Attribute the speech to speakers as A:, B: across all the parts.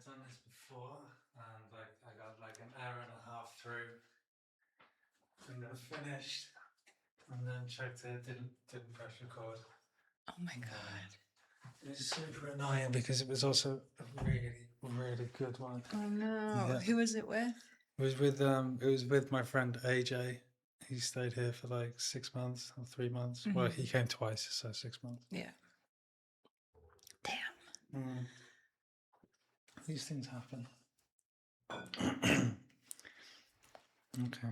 A: I've done this before, and like I got like an hour and a half through, and then finished, and then checked it, didn't press record.
B: Oh my
A: And,
B: God.
A: it was super annoying because it was also a really good one.
B: Oh no.
A: Yeah.
B: Who was it with?
A: It was with my friend AJ. He stayed here for like 6 months or 3 months. Well, he came twice, so 6 months.
B: Yeah. Damn.
A: These things happen. Okay.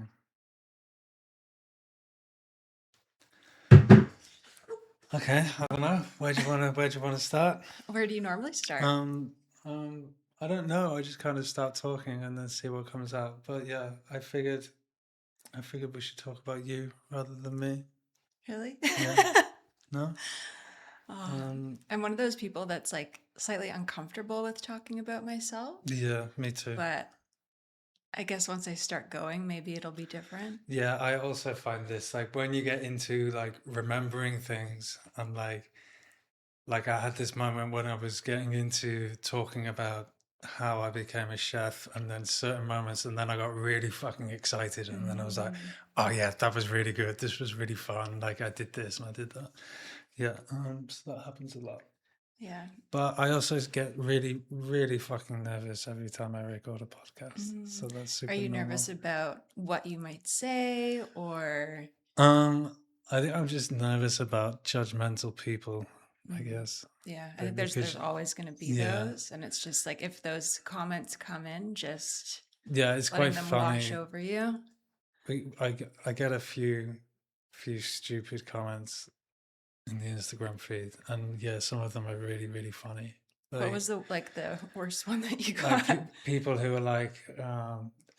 A: Okay, I don't know. Where do you want to start?
B: Where do you normally start?
A: I don't know. I just kind of start talking and then see what comes out. But yeah, I figured we should talk about you rather than me.
B: Really?
A: Yeah. No?
B: I'm one of those people that's like slightly uncomfortable with talking about myself,
A: Yeah, me too.
B: but I guess once I start going, maybe it'll be different.
A: Yeah, I also find this like when you get into like remembering things, I'm like I had this moment when I was getting into talking about how I became a chef and then certain moments and then I got really fucking excited and then I was like, oh yeah, that was really good. This was really fun. Like I did this and I did that. Yeah, so that happens a lot.
B: Yeah.
A: But I also get really, really fucking nervous every time I record a podcast. So that's super
B: Are you
A: normal.
B: nervous about what you might say or?
A: I think I'm just nervous about judgmental people, I guess.
B: Yeah, I think there's always going to be those, and it's just like if those comments come in, just
A: it's
B: letting
A: quite
B: them
A: funny.
B: wash over you.
A: I get a few stupid comments in the Instagram feed, and yeah, some of them are really, really funny. Like,
B: What was the worst one that you got?
A: like people who are like,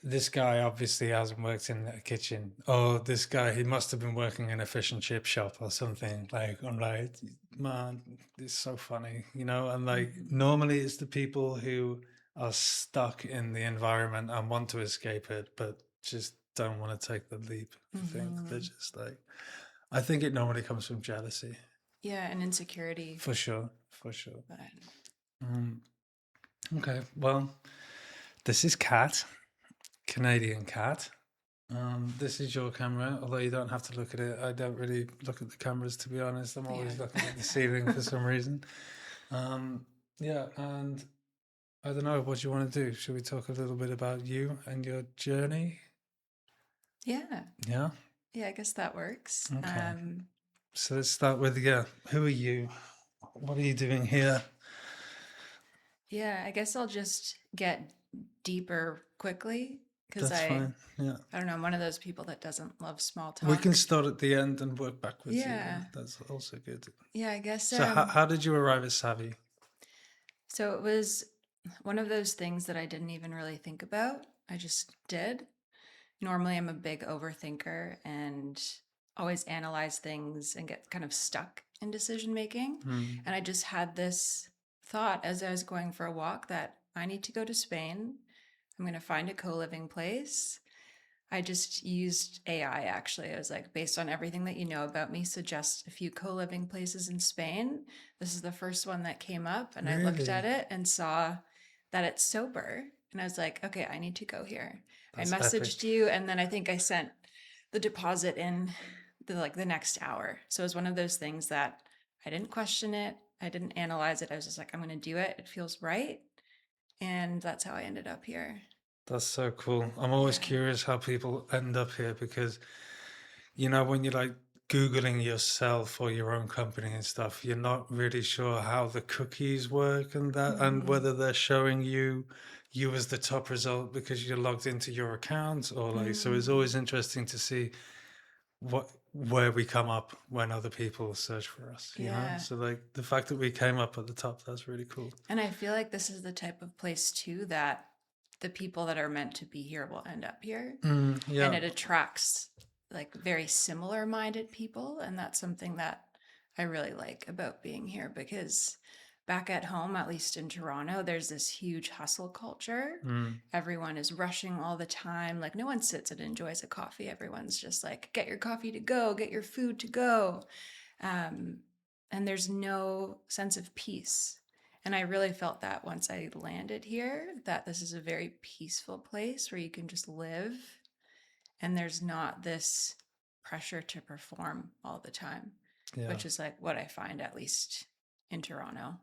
A: this guy obviously hasn't worked in a kitchen. Oh, this guy, he must have been working in a fish and chip shop or something. Like, I'm like, man, it's so funny, you know? And like, normally it's the people who are stuck in the environment and want to escape it, but just don't want to take the leap. I think they're just like, I think it normally comes from jealousy.
B: Yeah, and insecurity.
A: For sure, for sure.
B: But
A: Okay, well, this is Kat. Canadian Cat. This is your camera, although you don't have to look at it. I don't really look at the cameras, to be honest. I'm always looking at the ceiling for some reason. Yeah, and I don't know, what do you want to do? Should we talk a little bit about you and your journey?
B: Yeah.
A: Yeah?
B: Yeah, I guess that works.
A: Okay. So let's start with, who are you? What are you doing here?
B: Yeah, I guess I'll just get deeper quickly because
A: That's fine. Yeah.
B: I don't know, I'm one of those people that doesn't love small talk.
A: We can start at the end and work backwards.
B: Yeah.
A: That's also good.
B: Yeah, I guess
A: So how did you arrive at Savvy?
B: So it was one of those things that I didn't even really think about. I just did. Normally, I'm a big overthinker and always analyze things and get kind of stuck in decision making. And I just had this thought as I was going for a walk that I need to go to Spain. I'm going to find a co-living place. I just used AI actually. I was like, based on everything that you know about me, suggest a few co-living places in Spain. This is the first one that came up, and I looked at it and saw that it's sober. And I was like, okay, I need to go here.
A: That's
B: I messaged
A: epic.
B: you, and then I think I sent the deposit in the next hour. So it was one of those things that I didn't question it. I didn't analyze it. I was just like, I'm going to do it. It feels right. And that's how I ended up here.
A: That's so cool. I'm always curious how people end up here because, you know, when you're like Googling yourself or your own company and stuff, you're not really sure how the cookies work and that, and whether they're showing you as the top result because you're logged into your account or like, so it's always interesting to see where we come up when other people search for us, you know? So like the fact that we came up at the top, that's really cool.
B: And I feel like this is the type of place too that the people that are meant to be here will end up here. And it attracts like very similar minded people. And that's something that I really like about being here because back at home, at least in Toronto, there's this huge hustle culture. Everyone is rushing all the time. Like no one sits and enjoys a coffee. Everyone's just like, get your coffee to go, get your food to go. And there's no sense of peace. And I really felt that once I landed here, that this is a very peaceful place where you can just live and there's not this pressure to perform all the time,
A: Yeah.
B: which is like what I find at least in Toronto.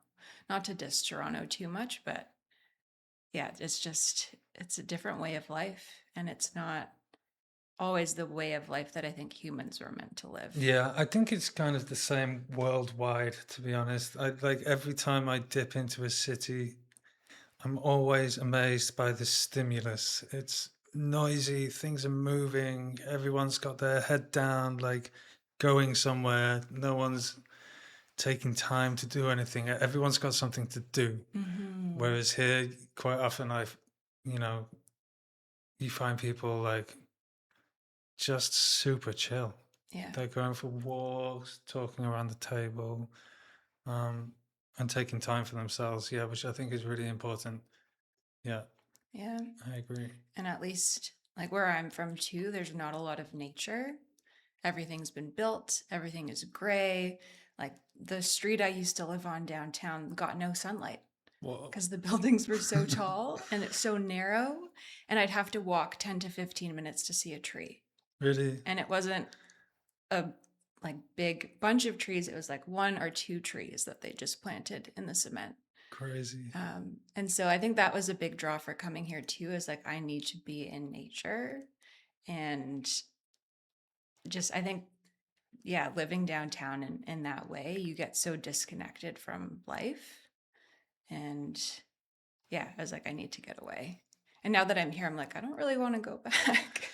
B: Not to diss Toronto too much, but yeah, it's a different way of life and it's not always the way of life that I think humans were meant to live.
A: Yeah, I think it's kind of the same worldwide, to be honest. I like every time I dip into a city, I'm always amazed by the stimulus. It's noisy, things are moving, everyone's got their head down, like going somewhere. No one's taking time to do anything. Everyone's got something to do.
B: Mm-hmm.
A: Whereas here, quite often, you know, you find people like just super chill.
B: Yeah.
A: They're going for walks, talking around the table, um, and taking time for themselves. Yeah, which I think is really important. Yeah,
B: Yeah.
A: I agree.
B: And at least like where I'm from too, there's not a lot of nature. Everything's been built, everything is gray. Like the street I used to live on downtown got no sunlight
A: Whoa.
B: because the buildings were so tall and it's so narrow. And I'd have to walk 10 to 15 minutes to see a tree.
A: Really
B: And it wasn't a like big bunch of trees. It was like one or two trees that they just planted in the cement.
A: crazy.
B: And so I think that was a big draw for coming here too, is like I need to be in nature and just I think yeah, living downtown in that way, you get so disconnected from life. And yeah, I was like, I need to get away. And now that I'm here, I'm like, I don't really want to go back.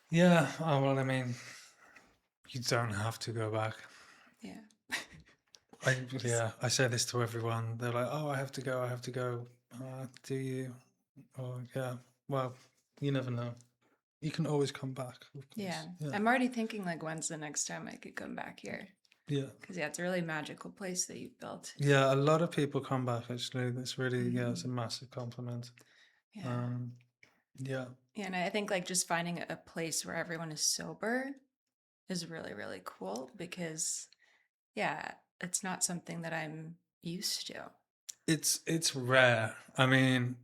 A: Yeah. Oh, well, I mean, you don't have to go back.
B: Yeah.
A: Yeah, I say this to everyone. They're like, "Oh, I have to go. I have to go." Do you? Oh, yeah. Well, you never know. You can always come back, of
B: Yeah.
A: course. Yeah.
B: I'm already thinking like when's the next time I could come back here?
A: Yeah.
B: Because yeah, it's a really magical place that you've built.
A: Yeah, a lot of people come back actually. That's really, yeah, it's a
B: Mhm.
A: massive compliment.
B: Yeah.
A: Um, yeah.
B: Yeah, and I think like just finding a place where everyone is sober is really, really cool because yeah, it's not something that I'm used to.
A: It's rare. I mean,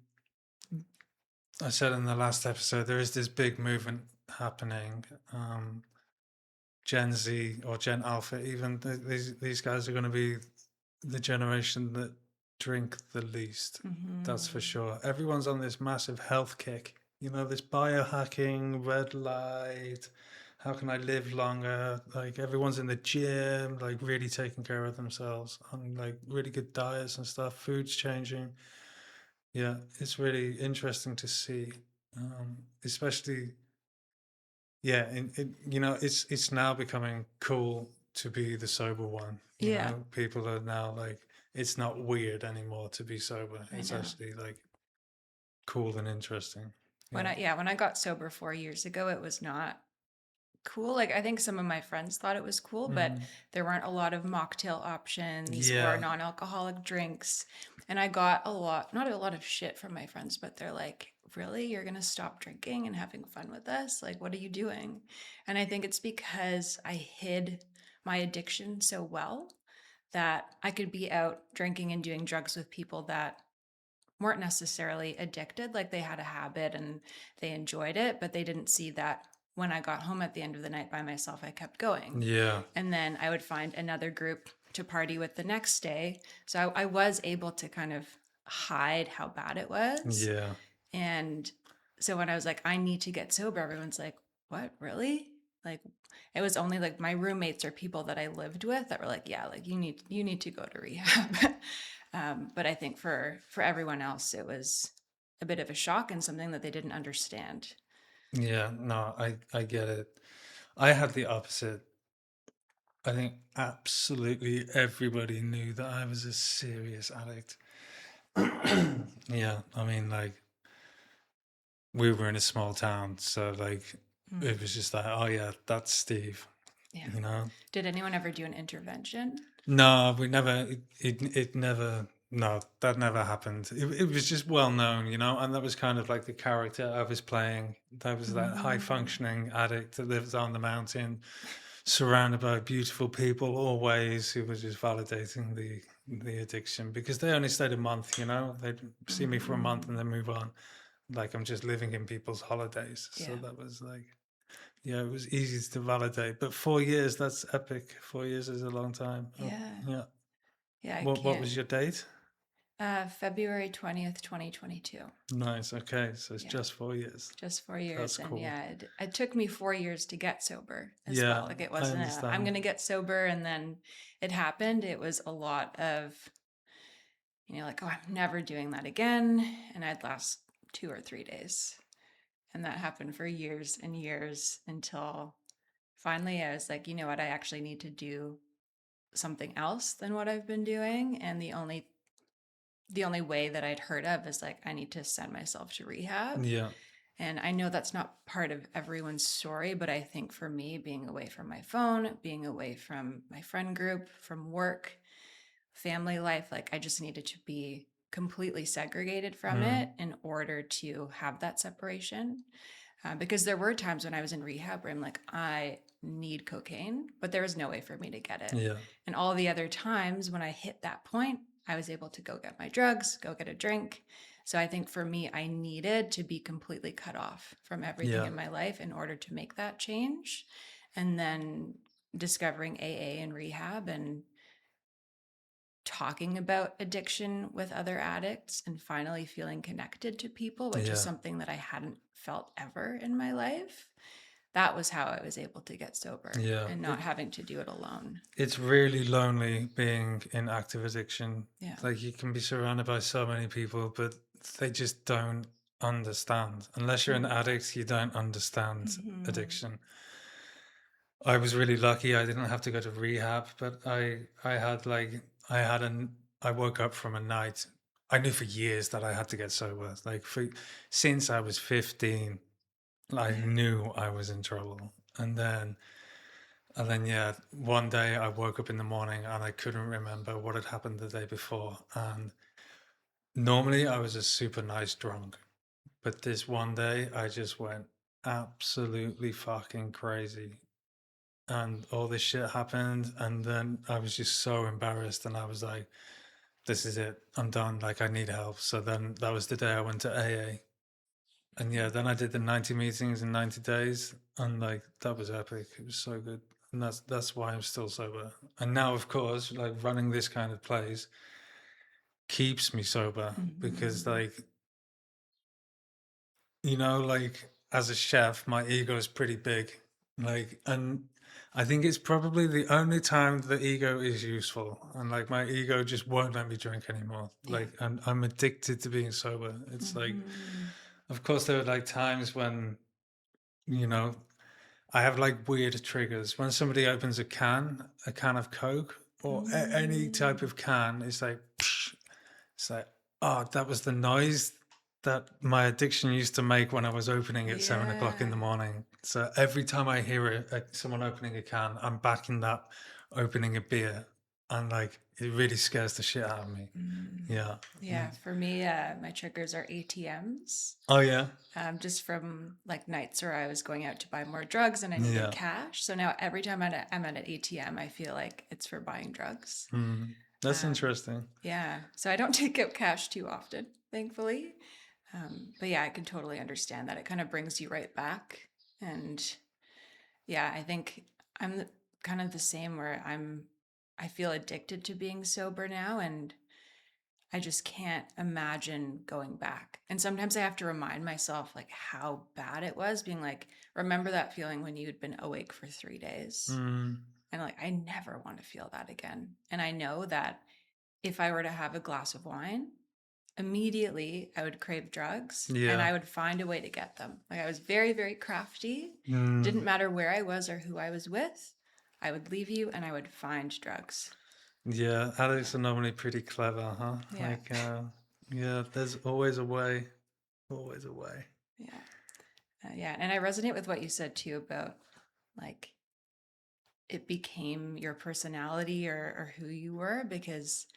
A: I said in the last episode, there is this big movement happening. Gen Z or Gen Alpha, even these guys are going to be the generation that drink the least. That's for
B: Mm-hmm.
A: sure. Everyone's on this massive health kick. You know, this biohacking, red light. How can I live longer? Like everyone's in the gym, like really taking care of themselves on like really good diets and stuff. Food's changing. Yeah, it's really interesting to see, especially yeah, you know, it's now becoming cool to be the sober one. You
B: Yeah,
A: know, people are now like, it's not weird anymore to be sober.
B: I
A: It's
B: know.
A: actually like cool and interesting.
B: When
A: Yeah.
B: I got sober 4 years ago, it was not cool. Like I think some of my friends thought it was cool, but
A: Mhm.
B: there weren't a lot of mocktail options or
A: Yeah.
B: non-alcoholic drinks. And I got a lot, not a lot of shit from my friends, but they're like, "Really? You're going to stop drinking and having fun with us? Like what are you doing?" And I think it's because I hid my addiction so well that I could be out drinking and doing drugs with people that weren't necessarily addicted, like they had a habit and they enjoyed it, but they didn't see that when I got home at the end of the night by myself, I kept going.
A: Yeah.
B: And then I would find another group to party with the next day. So I was able to kind of hide how bad it was.
A: Yeah.
B: And so when I was like, I need to get sober, everyone's like, what, really? Like it was only like my roommates or people that I lived with that were like, yeah, like you need to go to rehab. But I think for everyone else, it was a bit of a shock and something that they didn't understand.
A: Yeah. No, I get it. I had the opposite. I think absolutely everybody knew that I was a serious addict. Yeah, I mean, like we were in a small town, so like
B: Mm,
A: it was just like, oh yeah, that's Steve,
B: yeah.
A: you know.
B: Did anyone ever do an intervention?
A: No, we never. It never. No, that never happened. It was just well known, you know, and that was kind of like the character I was playing. That was that high
B: Mm,
A: functioning addict that lives on the mountain, surrounded by beautiful people, always who was just validating the addiction, because they only stayed a month, they'd see me for a month and
B: Mhm.
A: then move on. Like I'm just living in people's holidays. So
B: Yeah.
A: that was like, yeah, it was easy to validate. But 4 years, that's epic. 4 years is a long time. Oh,
B: Yeah.
A: yeah.
B: Yeah, I
A: What was
B: can't.
A: your date?
B: February 20th, 2022.
A: Nice. Okay. So it's
B: Yeah.
A: just 4 years.
B: Just four
A: That's
B: years. And
A: cool.
B: yeah, it took me 4 years to get sober as well.
A: Yeah,
B: Like it
A: I
B: wasn't I'm
A: understand.
B: going to get sober and then it happened. It was a lot of, like, oh, I'm never doing that again. And I'd last 2 or 3 days. And that happened for years and years until finally I was like, you know what? I actually need to do something else than what I've been doing. And the only way that I'd heard of is like, I need to send myself to rehab.
A: Yeah.
B: And I know that's not part of everyone's story, but I think for me, being away from my phone, being away from my friend group, from work, family life, like I just needed to be completely segregated from
A: Mm.
B: it in order to have that separation. Because there were times when I was in rehab where I'm like, I need cocaine, but there was no way for me to get it.
A: Yeah.
B: And all the other times when I hit that point, I was able to go get my drugs, go get a drink. So I think for me, I needed to be completely cut off from everything
A: Yeah.
B: in my life in order to make that change. And then discovering AA and rehab and talking about addiction with other addicts and finally feeling connected to people, which is
A: Yeah.
B: something that I hadn't felt ever in my life. That was how I was able to get sober
A: Yeah.
B: and not having to do it alone.
A: It's really lonely being in active addiction.
B: Yeah.
A: Like you can be surrounded by so many people, but they just don't understand. Unless you're an addict, you don't understand
B: Mm-hmm.
A: addiction. I was really lucky. I didn't have to go to rehab, but I had like I had an I woke up from a night. I knew for years that I had to get sober. Like for since I was 15, I
B: Yeah.
A: knew I was in trouble. And then yeah, one day I woke up in the morning and I couldn't remember what had happened the day before. And normally I was a super nice drunk, but this one day I just went absolutely fucking crazy. And all this shit happened, and then I was just so embarrassed, and I was like, "This is it. I'm done. Like, I need help." So then that was the day I went to AA, and yeah, then I did the 90 meetings in 90 days, and like that was epic. It was so good, and that's why I'm still sober. And now, of course, like running this kind of place keeps me sober because,
B: Mm-hmm.
A: like, like as a chef, my ego is pretty big. Like, and I think it's probably the only time the ego is useful. And like, my ego just won't let me drink anymore.
B: Yeah.
A: Like, and I'm addicted to being sober. It's like,
B: Mm-hmm.
A: of course, there are like times when, you know, I have like weird triggers. When somebody opens a can of Coke or any type
B: Mm-hmm.
A: of can, it's like, it's like, oh, that was the noise that my addiction used to make when I was opening at 7 o'clock in
B: Yeah.
A: the morning. So every time I hear someone opening a can, I'm back in that opening a beer, and like it really scares the shit out of me.
B: Mm.
A: Yeah.
B: Yeah. For me, my triggers are ATMs.
A: Oh yeah.
B: Just from like nights where I was going out to buy more drugs and I needed
A: Yeah.
B: cash. So now every time I'm at an ATM, I feel like it's for buying drugs.
A: Mm. That's
B: Um,
A: interesting.
B: yeah. So I don't take out cash too often, thankfully. But yeah, I can totally understand that. It kind of brings you right back. And yeah, I think I'm kind of the same where I feel addicted to being sober now. And I just can't imagine going back. And sometimes I have to remind myself like how bad it was, being like, remember that feeling when you'd been awake for 3 days?
A: Mm.
B: And like, I never want to feel that again. And I know that if I were to have a glass of wine, immediately I would crave drugs and
A: Yeah.
B: I would find a way to get them. Like I was very, very crafty.
A: Mm.
B: Didn't matter where I was or who I was with. I would leave you and I would find drugs.
A: Yeah. Addicts are normally pretty clever, huh?
B: Yeah.
A: Like, yeah. There's always a way. Always a way.
B: Yeah. Yeah. And I resonate with what you said too about like it became your personality or who you were, because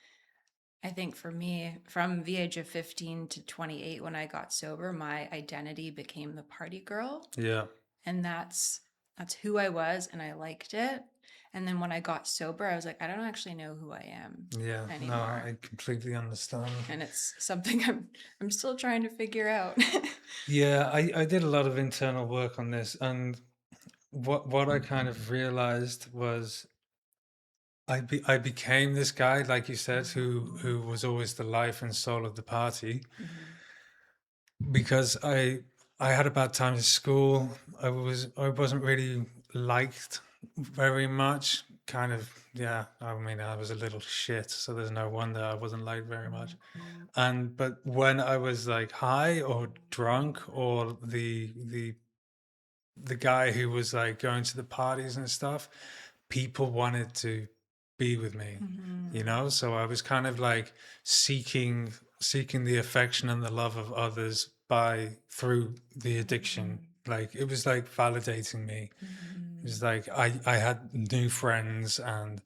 B: I think for me, from the age of 15 to 28, when I got sober, my identity became the party girl.
A: Yeah.
B: And that's who I was and I liked it. And then when I got sober, I was like, I don't actually know who I am
A: Yeah, no,
B: anymore.
A: I completely understand.
B: And it's something I'm still trying to figure out.
A: Yeah, I did a lot of internal work on this, and what I kind of realized was I became this guy, like you said, who was always the life and soul of the party
B: Mhm.
A: because I had a bad time in school. I wasn't really liked very much. Kind of, yeah. I mean, I was a little shit, so there's no wonder I wasn't liked very much. And but when I was like high or drunk or the guy who was like going to the parties and stuff, people wanted to be with me, you
B: Mhm.
A: know? So I was kind of like seeking the affection and the love of others by through the addiction.
B: Mhm.
A: Like it was like validating me. It was
B: Mhm.
A: like I had new friends and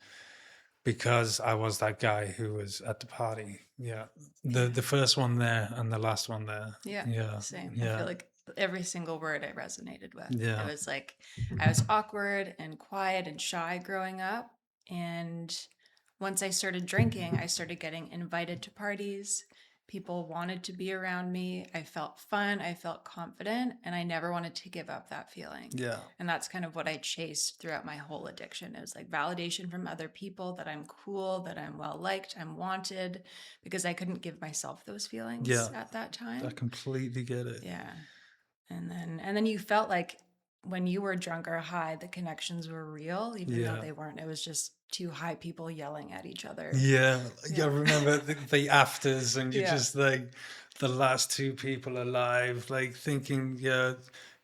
A: because I was that guy who was at the party. Yeah.
B: Yeah.
A: The first one there and the last one there.
B: Yeah,
A: Yeah.
B: same. I feel
A: Yeah.
B: like every single word I resonated with. It
A: Yeah.
B: was like I was awkward and quiet and shy growing up. And once I started drinking, I started getting invited to parties. People wanted to be around me. I felt fun. I felt confident. And I never wanted to give up that feeling.
A: Yeah.
B: And that's kind of what I chased throughout my whole addiction. It was like validation from other people that I'm cool, that I'm well liked, I'm wanted, because I couldn't give myself those feelings
A: Yeah.
B: at that
A: I
B: time.
A: completely get it.
B: Yeah. And then you felt like when you were drunk or high, the connections were real, even though
A: Yeah.
B: they weren't. It was just two high people yelling at each other.
A: Yeah. I
B: Yeah.
A: remember the afters, and you're
B: Yeah.
A: just like the last two people alive, like thinking, yeah,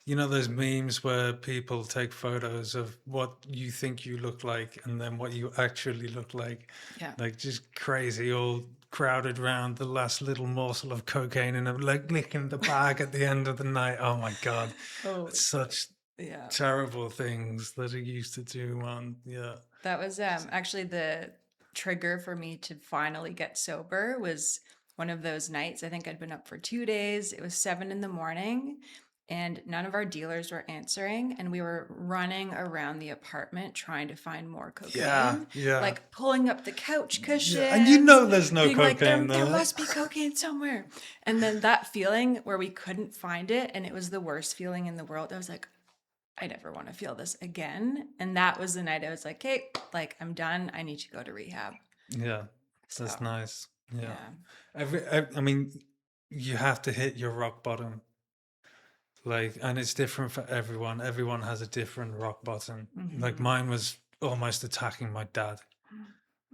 A: you know, those memes where people take photos of what you think you look like and then what you actually look
B: Yeah.
A: like just crazy, all crowded around the last little morsel of cocaine and like licking the bag at the end of the night. Oh my God.
B: Oh
A: It's
B: my God.
A: such
B: Yeah.
A: terrible things that I used to do, man. Yeah.
B: That was actually the trigger for me to finally get sober was one of those nights. I think I'd been up for 2 days. It was 7 in the morning and none of our dealers were answering. And we were running around the apartment trying to find more
A: Yeah.
B: cocaine,
A: Yeah.
B: like pulling up the couch
A: Yeah, and you
B: cushions,
A: know there's no
B: being like, there,
A: cocaine
B: there
A: there.
B: must be cocaine somewhere. And then that feeling where we couldn't find it and it was the worst feeling in the world. I was like, I never want to feel this again. And that was the night I was like, hey, like I'm done. I need to go to rehab.
A: Yeah,
B: So,
A: that's nice. Yeah.
B: yeah.
A: I mean, you have to hit your rock bottom. Like, and it's different for everyone. Everyone has a different rock bottom. Like
B: Hmm.
A: mine was almost attacking my dad.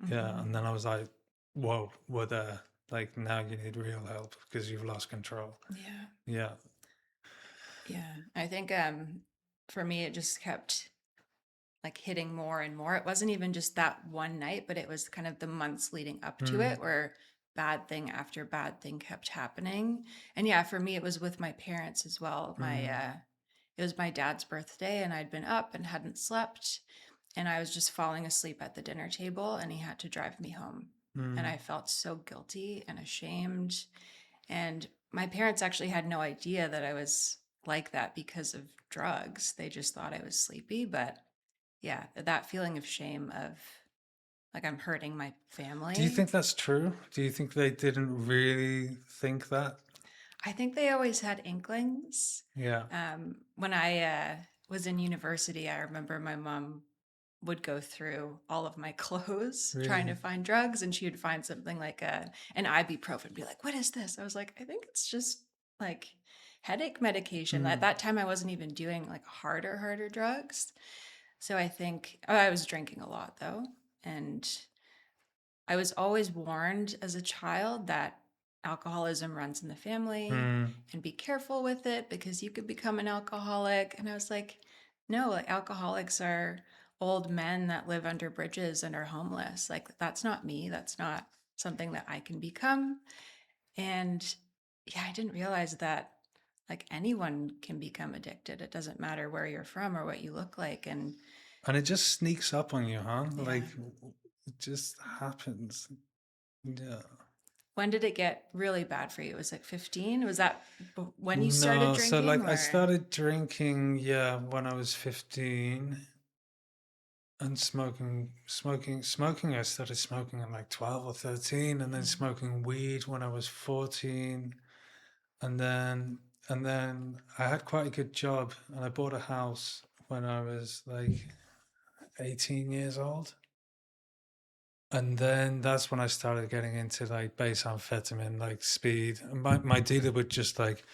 A: Yeah. And
B: Hmm.
A: then I was like, whoa, we're there. Like now you need real help because you've lost control.
B: Yeah.
A: Yeah.
B: Yeah. I think for me it just kept like hitting more and more. It wasn't even just that one night, but it was kind of the months leading up to
A: Mm,
B: it where bad thing after bad thing kept happening. And yeah, for me it was with my parents as well. My
A: mm,
B: it was my dad's birthday and I'd been up and hadn't slept and I was just falling asleep at the dinner table and he had to drive me home. And
A: mm.
B: I felt so guilty and ashamed. And my parents actually had no idea that I was like that because of drugs. They just thought I was sleepy, but yeah, that feeling of shame of like I'm hurting my
A: Do you
B: family.
A: think that's true? Do you think they didn't really think that?
B: I think they always had inklings.
A: Yeah.
B: When I was in university, I remember my mom would go through all of my clothes trying to
A: Really?
B: find drugs, and she would find something like an ibuprofen and be like, "What is this?" I was like, "I think it's just like headache medication." At
A: Mm,
B: that time, I wasn't even doing like harder drugs. So I think I was drinking a lot though, and I was always warned as a child that alcoholism runs in the family
A: mm.
B: and be careful with it because you could become an alcoholic. And I was like, no, like alcoholics are old men that live under bridges and are homeless. Like, that's not me. That's not something that I can become. And yeah, I didn't realize that like anyone can become addicted. It doesn't matter where you're from or what you look like. And
A: And it just sneaks up on you, huh?
B: yeah.
A: Like it just happens. Yeah.
B: When did it get really bad for you? It was like 15? Was that when you started
A: No, so
B: drinking
A: like I
B: or?
A: started drinking, yeah, when I was 15. and smoking. I started smoking at like 12 or 13, and then
B: Mhm.
A: smoking weed when I was 14. And then I had quite a good job, and I bought a house when I was like 18 years old. And then that's when I started getting into like base amphetamine, like speed. And my dealer would just like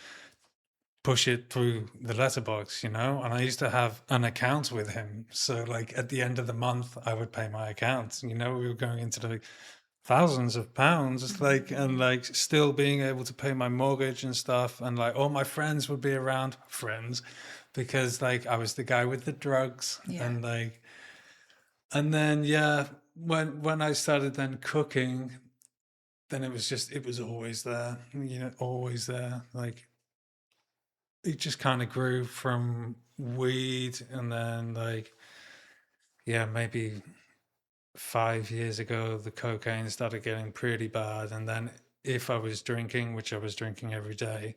A: push it through the letterbox, and I used to have an account with him. So like at the end of the month, I would pay my account. We were going into like thousands of pounds, like, and
B: Mhm.
A: like still being able to pay my mortgage and stuff. And like all my friends would be around, friends, because like I was the guy with the drugs.
B: Yeah.
A: And like, and then yeah, when I started then cooking, then it was always there, always there. Like it just kind of grew from weed, and then like yeah, maybe 5 years ago the cocaine started getting pretty bad. And then if I was drinking, which I was drinking every day,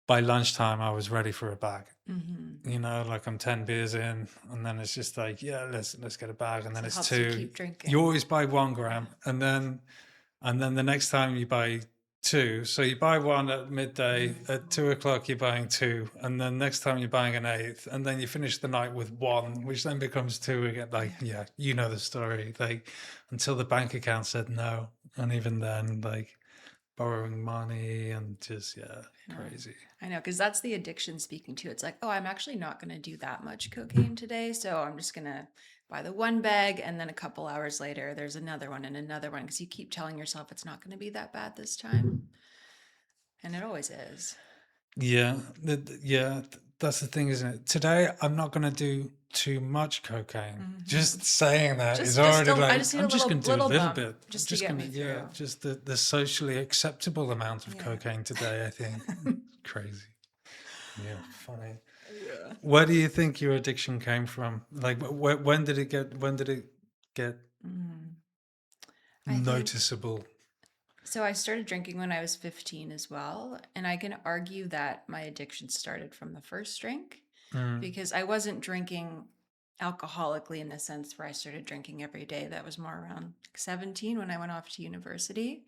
A: by lunchtime I was ready for a bag.
B: Mhm.
A: Like I'm 10 beers in, and then it's just like, yeah, let's get a bag. And then
B: So it
A: it's
B: helps you
A: two.
B: keep
A: You
B: drinking.
A: always buy 1 gram,
B: Yeah.
A: and then the next time you buy two. So you buy one at midday, at 2 o'clock you're buying two, and then next time you're buying an eighth, and then you finish the night with one, which then becomes two again. Like,
B: Yeah.
A: yeah, you know the story. Like until the bank account said no. And even then, like borrowing money and just, yeah,
B: I know.
A: crazy.
B: I know, because that's the addiction speaking to. It's like, oh, I'm actually not going to do that much cocaine today. So I'm just going to buy the one bag. And then a couple hours later, there's another one and another one because you keep telling yourself it's not going to be that bad this time. And it always is.
A: Yeah, that's the thing, isn't it? Today, I'm not going to do too much cocaine.
B: Hmm.
A: Just saying that is
B: Just
A: already
B: I
A: like,
B: just need
A: I'm
B: a
A: just going to do a
B: little
A: little
B: bump
A: bit. I'm
B: just to
A: just
B: get
A: going to,
B: me
A: yeah,
B: through.
A: just the socially acceptable amount of
B: Yeah.
A: cocaine today, I think. Crazy. Yeah, funny.
B: Yeah.
A: Where do you think your addiction came from? Like, when did it get
B: Mm. I think
A: noticeable?
B: so. I started drinking when I was 15 as well. And I can argue that my addiction started from the first drink
A: Mm,
B: because I wasn't drinking alcoholically in the sense where I started drinking every day. That was more around like 17 when I went off to university.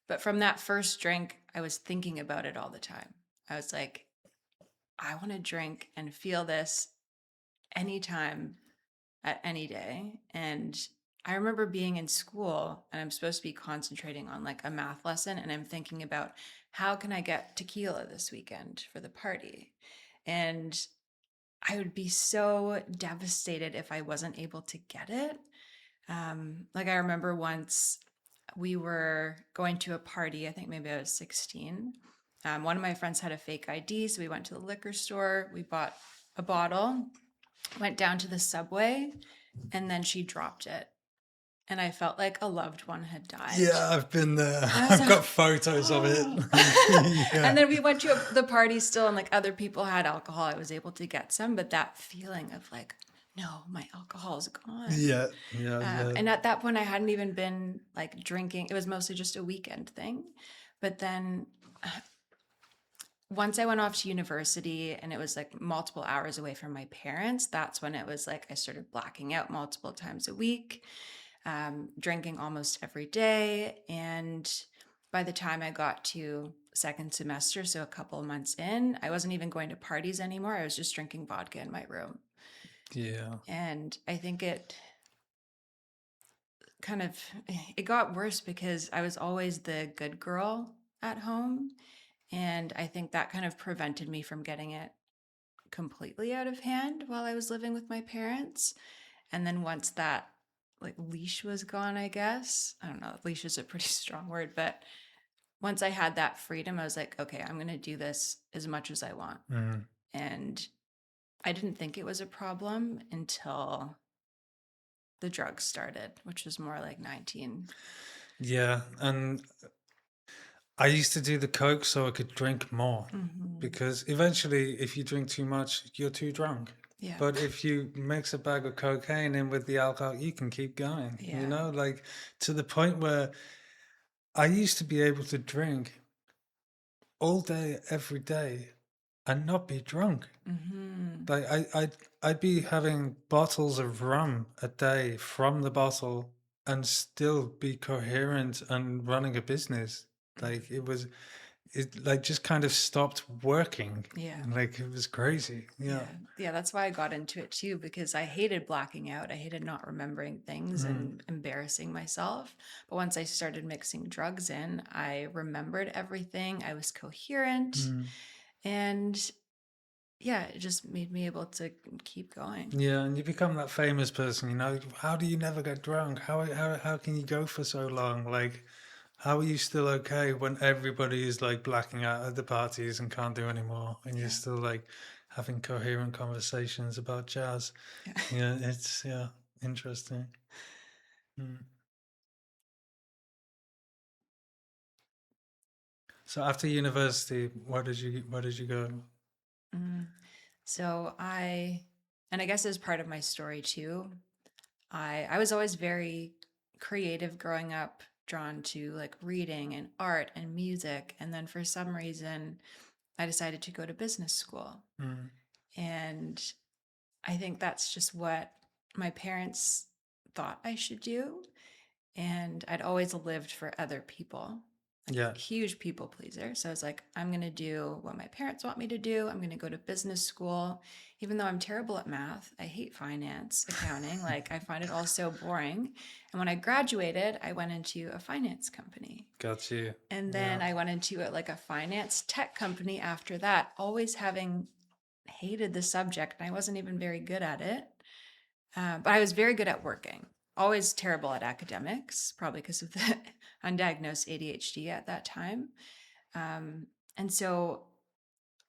B: But from that first drink, I was thinking about it all the time. I was like, I want to drink and feel this anytime at any day. And I remember being in school and I'm supposed to be concentrating on like a math lesson and I'm thinking about how can I get tequila this weekend for the party? And I would be so devastated if I wasn't able to get it. Like I remember once we were going to a party, I think maybe I was 16. One of my friends had a fake ID, so we went to the liquor store, we bought a bottle, went down to the subway, and then she dropped it. And I felt like a loved one had died.
A: yeah, I've been there.
B: And I was
A: I've
B: like,
A: got photos of it.
B: oh. And
A: Yeah.
B: then we went to the party still, and like other people had alcohol. I was able to get some, but that feeling of like, no, my alcohol is gone.
A: Yeah, yeah, yeah.
B: And at that point, I hadn't even been like drinking. It was mostly just a weekend thing. But then once I went off to university and it was like multiple hours away from my parents, that's when it was like I started blacking out multiple times a week, drinking almost every day. And by the time I got to second semester, so a couple of months in, I wasn't even going to parties anymore. I was just drinking vodka in my room.
A: Yeah.
B: And I think kind of it got worse because I was always the good girl at home. And I think that kind of prevented me from getting it completely out of hand while I was living with my parents. And then once that like leash was gone, I guess, I don't know, leash is a pretty strong word, but once I had that freedom, I was like, okay, I'm going to do this as much as I want.
A: Mm.
B: And I didn't think it was a problem until the drugs started, which was more like 19.
A: Yeah, and I used to do the coke so I could drink more,
B: Hmm.
A: because eventually, if you drink too much, you're too drunk.
B: Yeah.
A: But if you mix a bag of cocaine in with the alcohol, you can keep going,
B: Yeah.
A: like to the point where I used to be able to drink all day, every day, and not be drunk.
B: Mhm.
A: Like I'd be having bottles of rum a day from the bottle and still be coherent and running a business. Like
B: Mhm.
A: it like just kind of stopped working.
B: Yeah.
A: Like it was crazy. Yeah.
B: Yeah. Yeah, that's why I got into it too, because I hated blacking out. I hated not remembering things
A: Mm,
B: and embarrassing myself. But once I started mixing drugs in, I remembered everything. I was coherent.
A: mm.
B: And yeah, it just made me able to keep going.
A: Yeah, and you become that famous person, you know. How do you never get drunk? How can you go for so long? Like, how are you still okay when everybody is like blacking out at the parties and can't do anymore, and you're
B: Yeah.
A: still like having coherent conversations about jazz?
B: Yeah.
A: Yeah, it's yeah, interesting. Mm. So after university, where did you go?
B: Mm. So and I guess as part of my story too, I was always very creative growing up, drawn to like reading and art and music. And then for some reason, I decided to go to business school.
A: Mm.
B: And I think that's just what my parents thought I should do. And I'd always lived for other people, like
A: Yeah.
B: huge people pleaser. So I was like, I'm going to do what my parents want me to do. I'm going to go to business school. Even though I'm terrible at math, I hate finance, accounting. Like I find it all so boring. And when I graduated, I went into a finance company.
A: Got you.
B: And
A: Yeah.
B: then I went into like a finance tech company after that, always having hated the subject. And I wasn't even very good at it. But I was very good at working. Always terrible at academics, probably because of the undiagnosed ADHD at that time. And so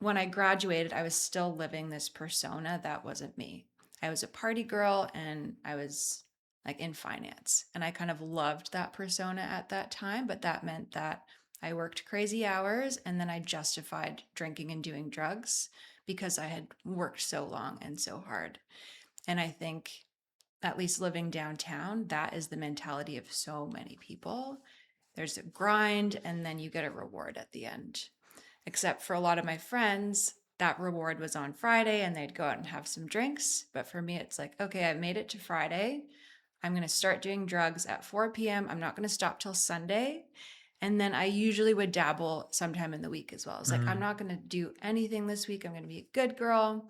B: when I graduated, I was still living this persona that wasn't me. I was a party girl and I was like in finance. And I kind of loved that persona at that time, but that meant that I worked crazy hours and then I justified drinking and doing drugs because I had worked so long and so hard. And I think, at least living downtown, that is the mentality of so many people. There's a grind and then you get a reward at the end. Except for a lot of my friends, that reward was on Friday and they'd go out and have some drinks. But for me, it's like, okay, I made it to Friday. I'm going to start doing drugs at 4 p.m. I'm not going to stop till Sunday. And then I usually would dabble sometime in the week as well. It's like, I'm
A: Mm.
B: not going to do anything this week. I'm going to be a good girl.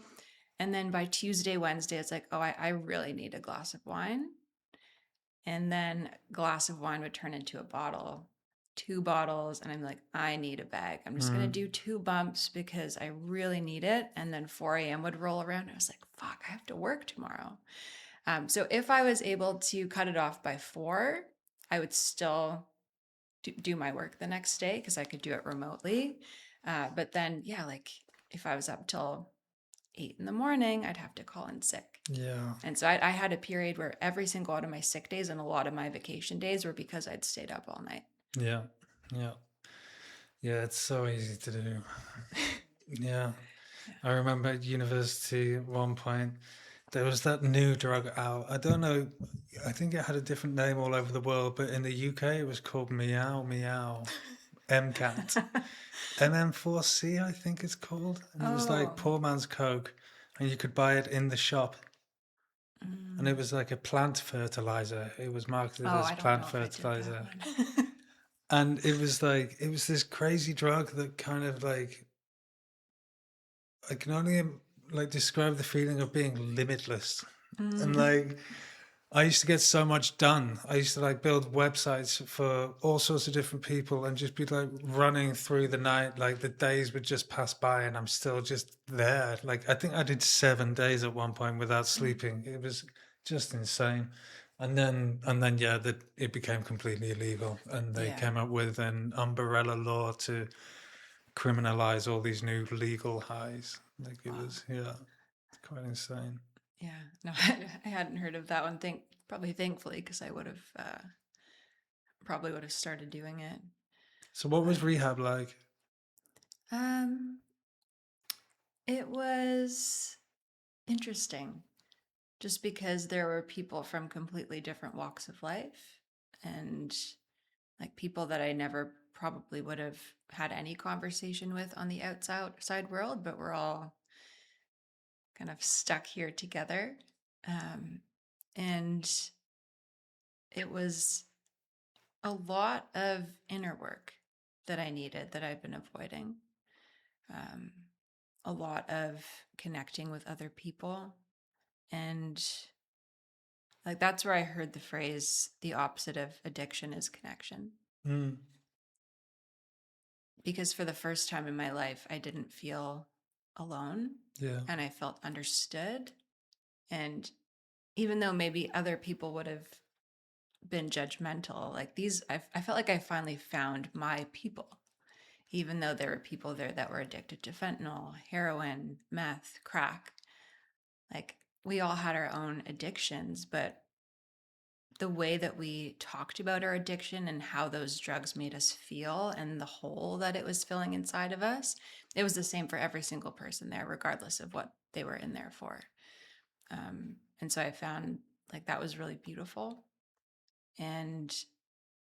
B: And then by Tuesday, Wednesday, it's like, oh, I really need a glass of wine. And then a glass of wine would turn into a bottle, two bottles. And I'm like, I need a bag. I'm just going to
A: Mm.
B: do two bumps because I really need it. And then 4 a.m. would roll around. I was like, fuck, I have to work tomorrow. So if I was able to cut it off by 4, I would still do my work the next day because I could do it remotely. But then, yeah, like if I was up till 8 in the morning, I'd have to call in sick.
A: Yeah.
B: And so I had a period where every single one of my sick days and a lot of my vacation days were because I'd stayed up all night.
A: Yeah. Yeah. Yeah. It's so easy to do. Yeah.
B: Yeah.
A: I remember at university at one point, there was that new drug out. I don't know, I think it had a different name all over the world, but in the UK it was called Meow Meow, MCAT. MM4C, I think it's called. And it was like
B: Oh.
A: poor man's Coke, and you could buy it in the shop. And it
B: Mm.
A: was like a plant fertilizer. It was marketed
B: Oh,
A: as
B: I don't
A: plant
B: know if I did that
A: fertilizer.
B: one.
A: And it was like, it was this crazy drug that kind of like, I can only like describe the feeling of being limitless. And
B: Mm.
A: like I used to get so much done. I used to like build websites for all sorts of different people and just be like running through the night. Like the days would just pass by and I'm still just there. Like I think I did 7 days at one point without
B: Mm.
A: sleeping. It was just insane. And then yeah, that it became completely illegal and they
B: Yeah.
A: came up with an umbrella law to criminalize all these new legal highs. Like it
B: Wow.
A: was, yeah, it's quite insane.
B: Yeah. No, I hadn't heard of that one. Probably thankfully, because I would have probably would have started doing it.
A: So what was
B: But
A: rehab like?
B: um, it was interesting. Just because there were people from completely different walks of life and like people that I never probably would have had any conversation with on the outside world, but we're all kind of stuck here together. Um, and it was a lot of inner work that I needed that I've been avoiding. Um, a lot of connecting with other people. And like that's where I heard the phrase the opposite of addiction is connection.
A: Mm.
B: Because for the first time in my life, I didn't feel alone
A: Yeah.
B: and I felt understood. And even though maybe other people would have been judgmental, like I felt like I finally found my people, even though there were people there that were addicted to fentanyl, heroin, meth, crack. Like we all had our own addictions, but the way that we talked about our addiction and how those drugs made us feel and the hole that it was filling inside of us, it was the same for every single person there, regardless of what they were in there for. And so I found like that was really beautiful. And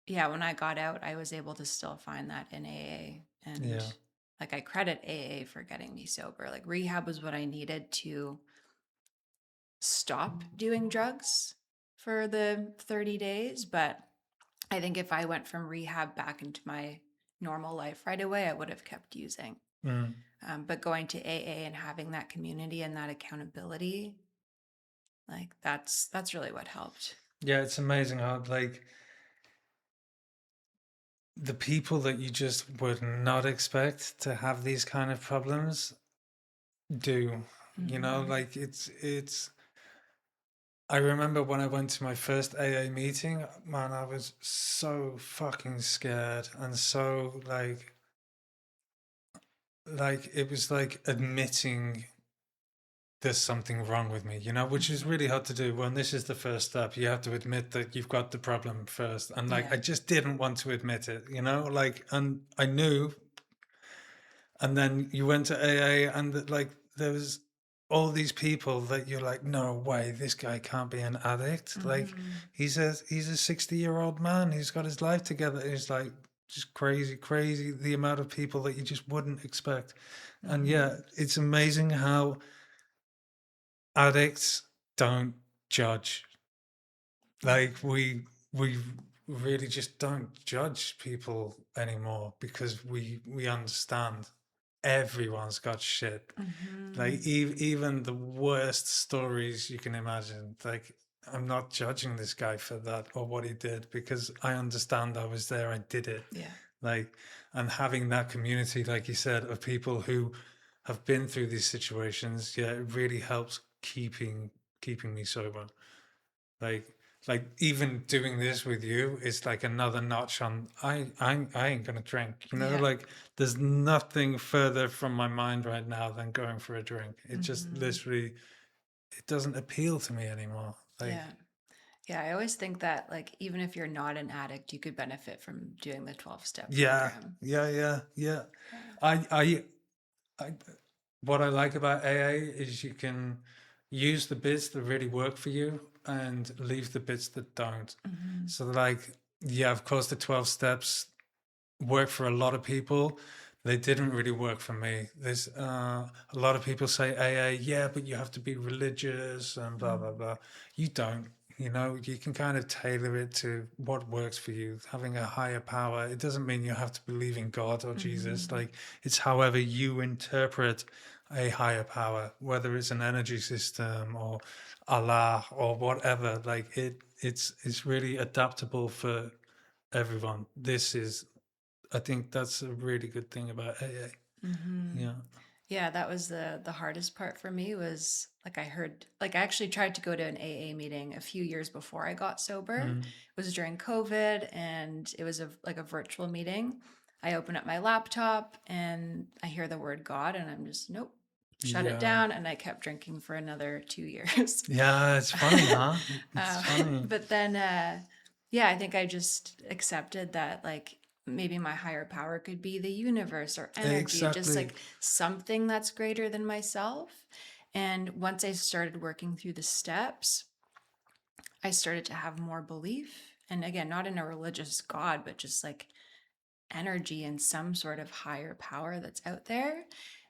B: yeah, when I got out, I was able to still find that in AA. And
A: Yeah.
B: like I credit AA for getting me sober. Like rehab was what I needed to stop doing drugs for the 30 days. But I think if I went from rehab back into my normal life right away, I would have kept using.
A: Mm.
B: But going to AA and having that community and that accountability, like that's really what helped.
A: Yeah, it's amazing how like the people that you just would not expect to have these kind of problems do.
B: Mm-hmm.
A: Like it's I remember when I went to my first AA meeting, man, I was so fucking scared and so like it was like admitting there's something wrong with me, which is
B: Mm-hmm.
A: really hard to do. When this is the first step, you have to admit that you've got the problem first. And like
B: Yeah.
A: I just didn't want to admit it, like and I knew. And then you went to AA and like there was all these people that you're like, no way, this guy can't be an addict. Like
B: Mm-hmm.
A: he's a 60-year-old man. He's got his life together. It's like just crazy, crazy the amount of people that you just wouldn't expect. And
B: Mm-hmm.
A: yeah, it's amazing how addicts don't judge.
B: Yeah.
A: Like we really just don't judge people anymore because we understand everyone's got shit.
B: Mm-hmm.
A: Like even the worst stories you can imagine. Like I'm not judging this guy for that or what he did because I understand I was there, I did it.
B: Yeah.
A: Like and having that community, like you said, of people who have been through these situations, yeah, it really helps keeping me sober. Like like even doing this with you is like another notch on I ain't gonna drink,
B: Yeah.
A: like there's nothing further from my mind right now than going for a drink. It just
B: Mm-hmm.
A: literally it doesn't appeal to me anymore. Like
B: Yeah. Yeah. I always think that like even if you're not an addict, you could benefit from doing the 12-step
A: yeah,
B: program.
A: yeah.
B: Yeah.
A: I what I like about AA is you can use the bits that really work for you and leave the bits that don't.
B: Mm-hmm.
A: So like yeah, of course the 12 steps work for a lot of people. They didn't really work for me. There's a lot of people say AA, yeah, but you have to be religious and blah blah blah. You don't. You can kind of tailor it to what works for you. Having a higher power, it doesn't mean you have to believe in God or Jesus.
B: Mm-hmm.
A: Like it's however you interpret a higher power, whether it's an energy system or Allah or whatever. Like it's really adaptable for everyone. I think that's a really good thing about AA.
B: Mm-hmm.
A: Yeah.
B: Yeah, that was the hardest part for me was like I heard like I actually tried to go to an AA meeting a few years before I got sober.
A: Mm.
B: It was during COVID and it was like a virtual meeting. I open up my laptop and I hear the word God and I'm just nope, shut it
A: Yeah.
B: down and I kept drinking for another 2 years.
A: Yeah, it's funny, huh? It's funny.
B: But then yeah, I think I just accepted that like maybe my higher power could be the universe or energy, just
A: Exactly.
B: like something that's greater than myself. And once I started working through the steps, I started to have more belief And again, not in a religious God, but just like energy and some sort of higher power that's out there.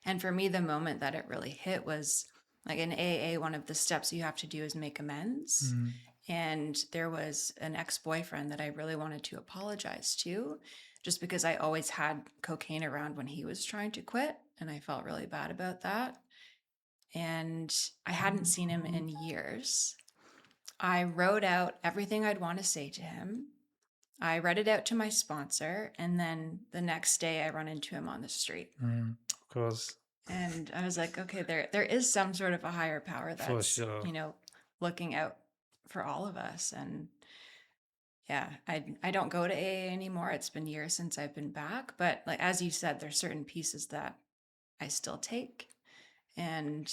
B: And for me, the moment that it really hit was like in AA, one of the steps you have to do is make amends.
A: Mm.
B: And there was an ex boyfriend that I really wanted to apologize to just because I always had cocaine around when he was trying to quit. And I felt really bad about that. And I hadn't seen him in years. I wrote out everything I'd want to say to him. I read it out to my sponsor, and then the next day I run into him on the street.
A: Of course,
B: And I was like, okay, there is some sort of a higher power
A: for
B: that's,
A: sure.
B: looking out for all of us. And yeah, I don't go to AA anymore. It's been years since I've been back, but like as you said, there's certain pieces that I still take. And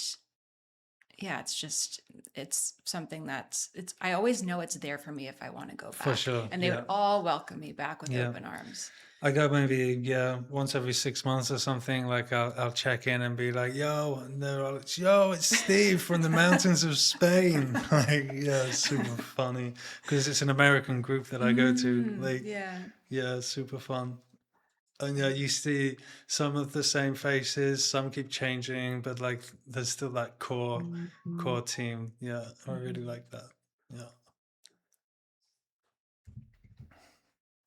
B: yeah, it's something it's I always know it's there for me if I want to go
A: For
B: back.
A: sure,
B: And they would
A: yeah,
B: all welcome me back with
A: yeah.
B: open arms.
A: I go maybe, yeah, once every 6 months or something. Like I'll check in and be like, "Yo," and they're all, "Yo, it's Steve from the mountains of Spain." Like, yeah, it's super funny because it's an American group that I go to. Like,
B: Yeah.
A: yeah, it's super fun. And yeah, you see some of the same faces, some keep changing, but like there's still that core team. Yeah, I really
B: Mhm.
A: like that. Yeah.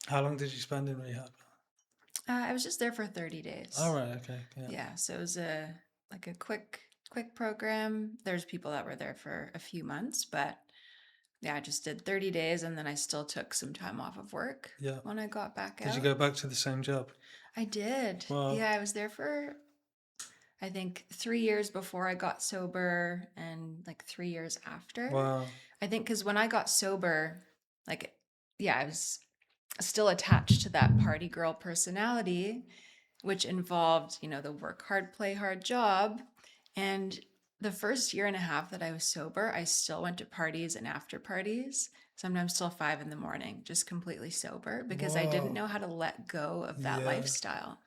A: How long did you spend in rehab?
B: I was just there for 30
A: All
B: days.
A: right, okay, yeah.
B: Yeah, so it was a quick program. There's people that were there for a few months, but yeah, I just did 30 days and then I still took some time off of work
A: Yeah.
B: when I got back
A: Did you
B: out.
A: go back to the same job?
B: I did.
A: Wow.
B: Yeah, I was there for I think 3 years before I got sober and like 3 years after.
A: Wow.
B: I think cuz when I got sober, like yeah, I was still attached to that party girl personality, which involved, the work hard, play hard job. And the first year and a half that I was sober, I still went to parties and after parties, sometimes till 5 in the morning, just completely sober because I didn't
A: Whoa.
B: know how to let go of that
A: Yeah.
B: lifestyle.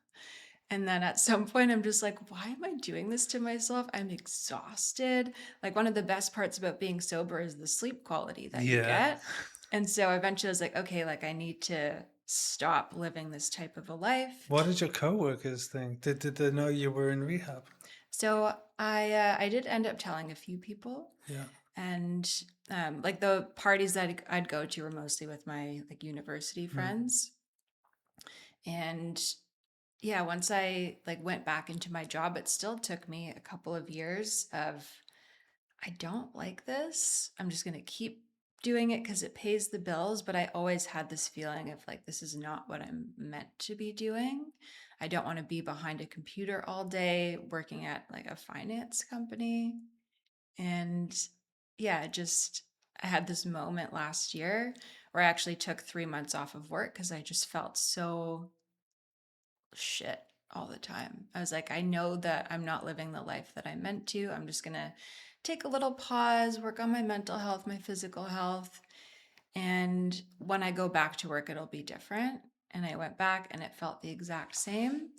B: And then at some point, I'm just like, why am I doing this to myself? I'm exhausted. Like, one of the best parts about being sober is the sleep quality that you
A: Yeah.
B: get. And so eventually I was like, okay, like, I need to stop living this type of a life.
A: What did your coworkers think? Did they know you were in rehab?
B: So I did end up telling a few people,
A: Yeah.
B: and like the parties that I'd go to were mostly with my like university
A: Mm.
B: friends. And yeah, once I like went back into my job, it still took me a couple of years of I don't like this. I'm just going to keep doing it because it pays the bills, but I always had this feeling of like this is not what I'm meant to be doing. I don't want to be behind a computer all day working at like a finance company. And yeah, just I had this moment last year where I actually took 3 months off of work because I just felt so shit all the time. I was like, I know that I'm not living the life that I meant to. I'm just going to take a little pause, work on my mental health, my physical health. And when I go back to work, it'll be different. And I went back and it felt the exact same.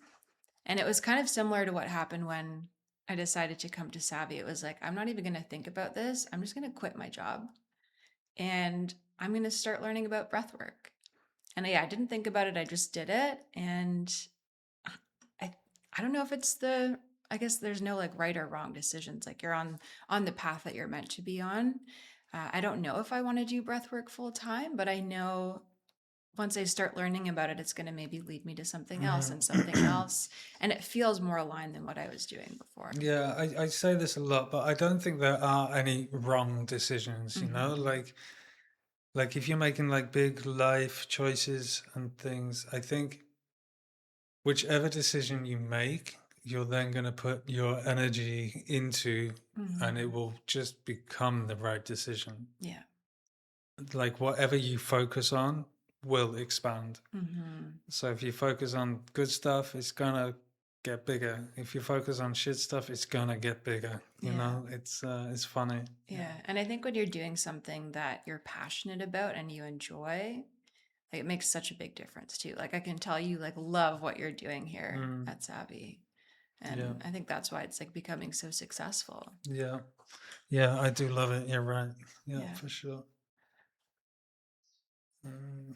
B: And it was kind of similar to what happened when I decided to come to Savvy. It was like, I'm not even going to think about this. I'm just going to quit my job and I'm going to start learning about breath work. And yeah, I didn't think about it. I just did it. And I I don't know if it's the I guess there's no like right or wrong decisions. Like you're on the path that you're meant to be on. I don't know if I want to do breath work full time, but I know once I start learning about it, it's going to maybe lead me to something else and something
A: Mm.
B: else. And it feels more aligned than what I was doing before.
A: Yeah, I say this a lot, but I don't think there are any wrong decisions,
B: Hmm.
A: like if you're making like big life choices and things, I think whichever decision you make, you're then going to put your energy into, and it
B: Hmm.
A: will just become the right decision.
B: Yeah.
A: Like whatever you focus on will expand.
B: Hmm.
A: So if you focus on good stuff, it's gonna get bigger. If you focus on shit stuff, it's gonna get bigger.
B: Yeah.
A: It's funny. Yeah.
B: Yeah. And I think when you're doing something that you're passionate about and you enjoy, like, it makes such a big difference too. Like I can tell you like love what you're doing here
A: Mm,
B: at Savvy.
A: yeah.
B: And I think that's why it's like becoming so successful.
A: Yeah. Yeah. I do love it. You're right. Yeah,
B: Yeah.
A: for sure. Mm,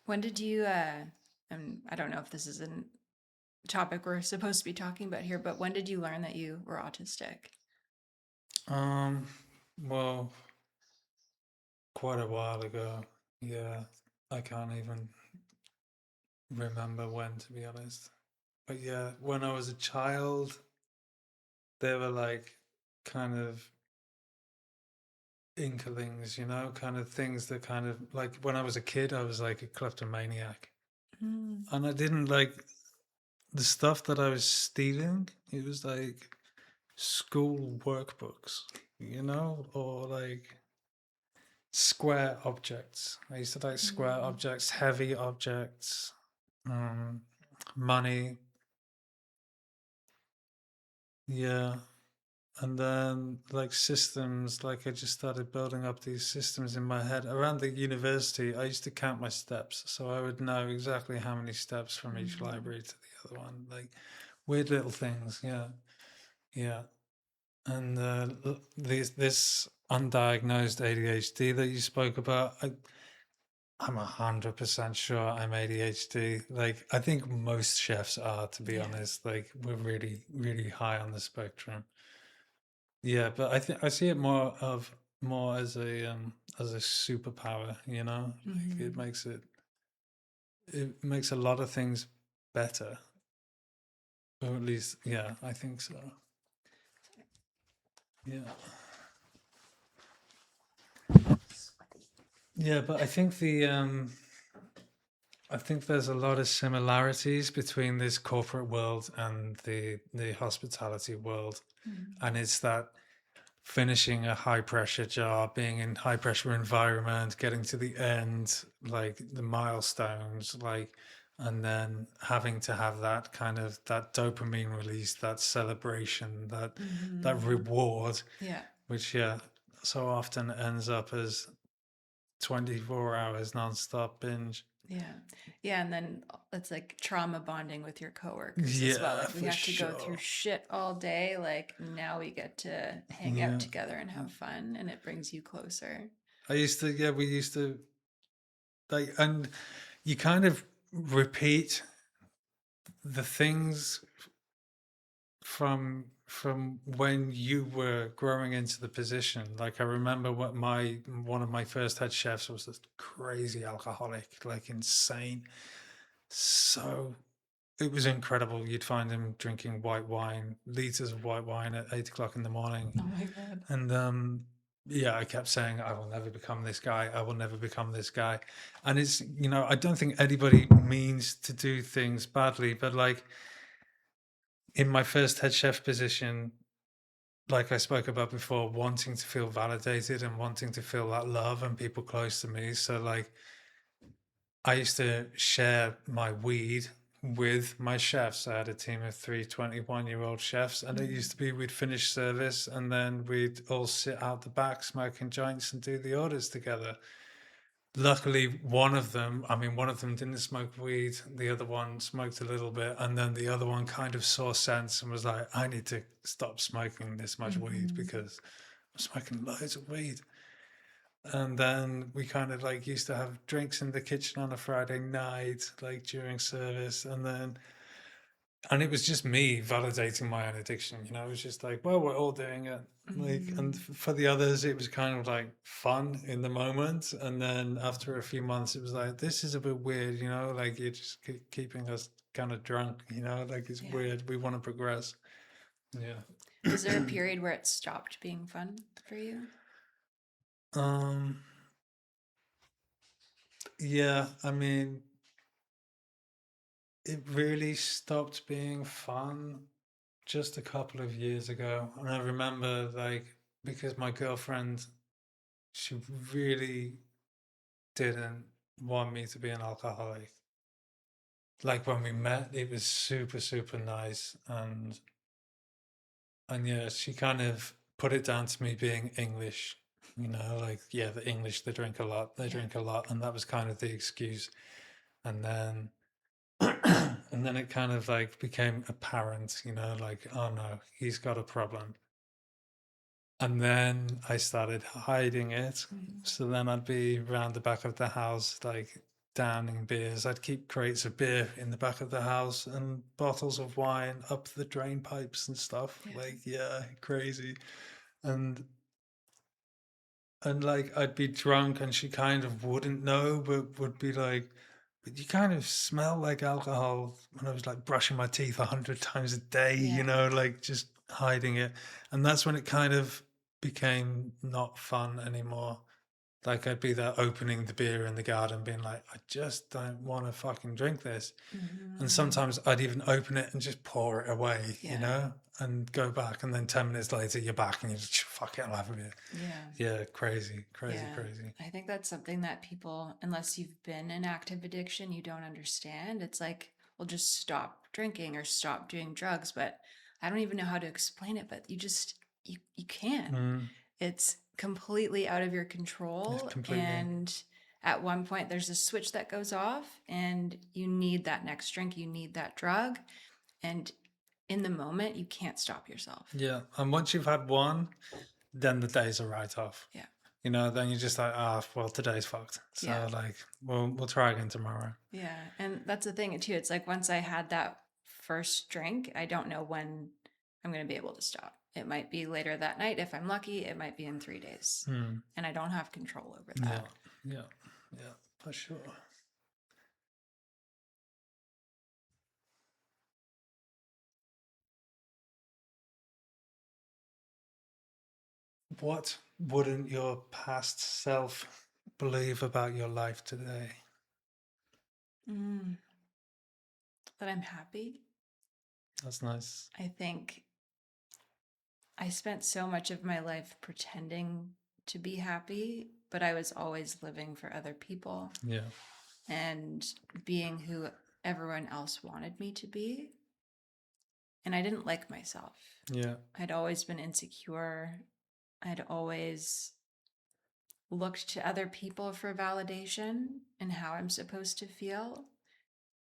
B: When did you and I don't know if this is a topic we're supposed to be talking about here, but when did you learn that you were autistic?
A: Um, well, quite a while ago. Yeah, I can't even remember when, to be honest. But yeah, when I was a child, they were like kind of inklings, kind of things that kind of like when I was a kid, I was like a kleptomaniac.
B: Mm.
A: And I didn't like the stuff that I was stealing. It was like school workbooks, or like square objects. I used to like square
B: Mm.
A: objects, heavy objects, um, money. Yeah. And then like systems, like I just started building up these systems in my head. Around the university, I used to count my steps. So I would know exactly how many steps from each
B: Mm.
A: library to the other one. Like weird little things. Yeah. Yeah. And this undiagnosed ADHD that you spoke about, I'm 100% sure I'm ADHD. Like, I think most chefs are, to be
B: Yeah.
A: honest. Like, we're really, really high on the spectrum. Yeah, but I think I see it more as a superpower, Like
B: Hmm.
A: it makes a lot of things better. Or at least, yeah, I think so. Yeah. Yeah, but I think there's a lot of similarities between this corporate world and the hospitality world.
B: Mm.
A: And it's that finishing a high pressure job, being in high pressure environment, getting to the end, like the milestones, like, and then having to have that kind of that dopamine release, that celebration, that
B: Hmm.
A: reward,
B: Yeah.
A: which yeah, so often ends up as 24 hours nonstop binge.
B: Yeah. Yeah. And then it's like trauma bonding with your coworkers as well.
A: Yeah,
B: Like we
A: for
B: have to go through
A: sure.
B: shit all day. Like now we get to hang out
A: Yeah.
B: together and have fun, and it brings you closer.
A: Yeah, we used to like, and you kind of repeat the things from when you were growing into the position. Like I remember what my one of my first head chefs was this crazy alcoholic, like insane. So it was incredible. You'd find him drinking white wine, liters of white wine at 8 o'clock in the morning.
B: Oh my God.
A: And yeah, I kept saying, I will never become this guy. I will never become this guy. And it's, I don't think anybody means to do things badly, but like in my first head chef position, like I spoke about before, wanting to feel validated and wanting to feel that love and people close to me. So like I used to share my weed with my chefs. I had a team of three 21-year-old chefs, and it used
B: Mm.
A: to be we'd finish service and then we'd all sit out the back smoking joints and do the orders together. Luckily, one of them didn't smoke weed, the other one smoked a little bit, and then the other one kind of saw sense and was like, I need to stop smoking this much weed
B: Hmm.
A: because I'm smoking loads of weed. And then we kind of like used to have drinks in the kitchen on a Friday night, like during service. And it was just me validating my own addiction. It was just like, well, we're all doing it. Like, and
B: Hmm.
A: for the others, it was kind of like fun in the moment. And then after a few months, it was like, this is a bit weird, like you're just keeping us kind of drunk, like it's
B: Yeah.
A: weird. We want to progress.
B: Was there a
A: Yeah.
B: period where it stopped being fun for you?
A: um, yeah, I mean, it really stopped being fun just a couple of years ago. And I remember, like, because my girlfriend, she really didn't want me to be an alcoholic. Like, when we met, it was super, super nice. And yeah, she kind of put it down to me being English. Like, yeah, the English, they drink a lot, they
B: Yeah.
A: drink a lot. And that was kind of the excuse. And then and then it kind of like became apparent, like, oh no, he's got a problem. And then I started hiding it.
B: Mhm.
A: So then I'd be around the back of the house, like downing beers. I'd keep crates of beer in the back of the house and bottles of wine up the drain pipes and stuff.
B: Yeah.
A: Like, yeah, crazy. And like I'd be drunk and she kind of wouldn't know, but would be like, but you kind of smell like alcohol when I was like brushing my teeth 100 times a day,
B: Yeah.
A: like just hiding it. And that's when it kind of became not fun anymore. Like I'd be there opening the beer in the garden, being like, I just don't want to fucking drink this. And
B: Mhm.
A: sometimes I'd even open it and just pour it away,
B: Yeah.
A: and go back. And then 10 minutes later, you're back and you're just, fuck it, I'll have a beer.
B: Yeah.
A: Yeah, crazy, crazy,
B: Yeah.
A: crazy.
B: I think that's something that people, unless you've been in active addiction, you don't understand. It's like, well, just stop drinking or stop doing drugs. But I don't even know how to explain it, but you can't.
A: Mm,
B: It's completely out of your
A: yeah,
B: control.
A: completely.
B: And at one point, there's a switch that goes off, and you need that next drink, you need that drug. And in the moment, you can't stop yourself.
A: Yeah. And once you've had one, then the days are right off.
B: Yeah.
A: Then you're just like, well, today's fucked.
B: Yeah.
A: So like, we'll try again tomorrow.
B: Yeah. And that's the thing too. It's like once I had that first drink, I don't know when I'm going to be able to stop. It might be later that night. If I'm lucky, it might be in 3 days.
A: Mm,
B: And I don't have control over
A: yeah,
B: that.
A: yeah, yeah, for sure. What wouldn't your past self believe about your life today?
B: Mm, that I'm happy.
A: That's nice.
B: I think I spent so much of my life pretending to be happy, but I was always living for other people
A: Yeah.
B: and being who everyone else wanted me to be. And I didn't like myself.
A: Yeah.
B: I'd always been insecure. I'd always looked to other people for validation and how I'm supposed to feel.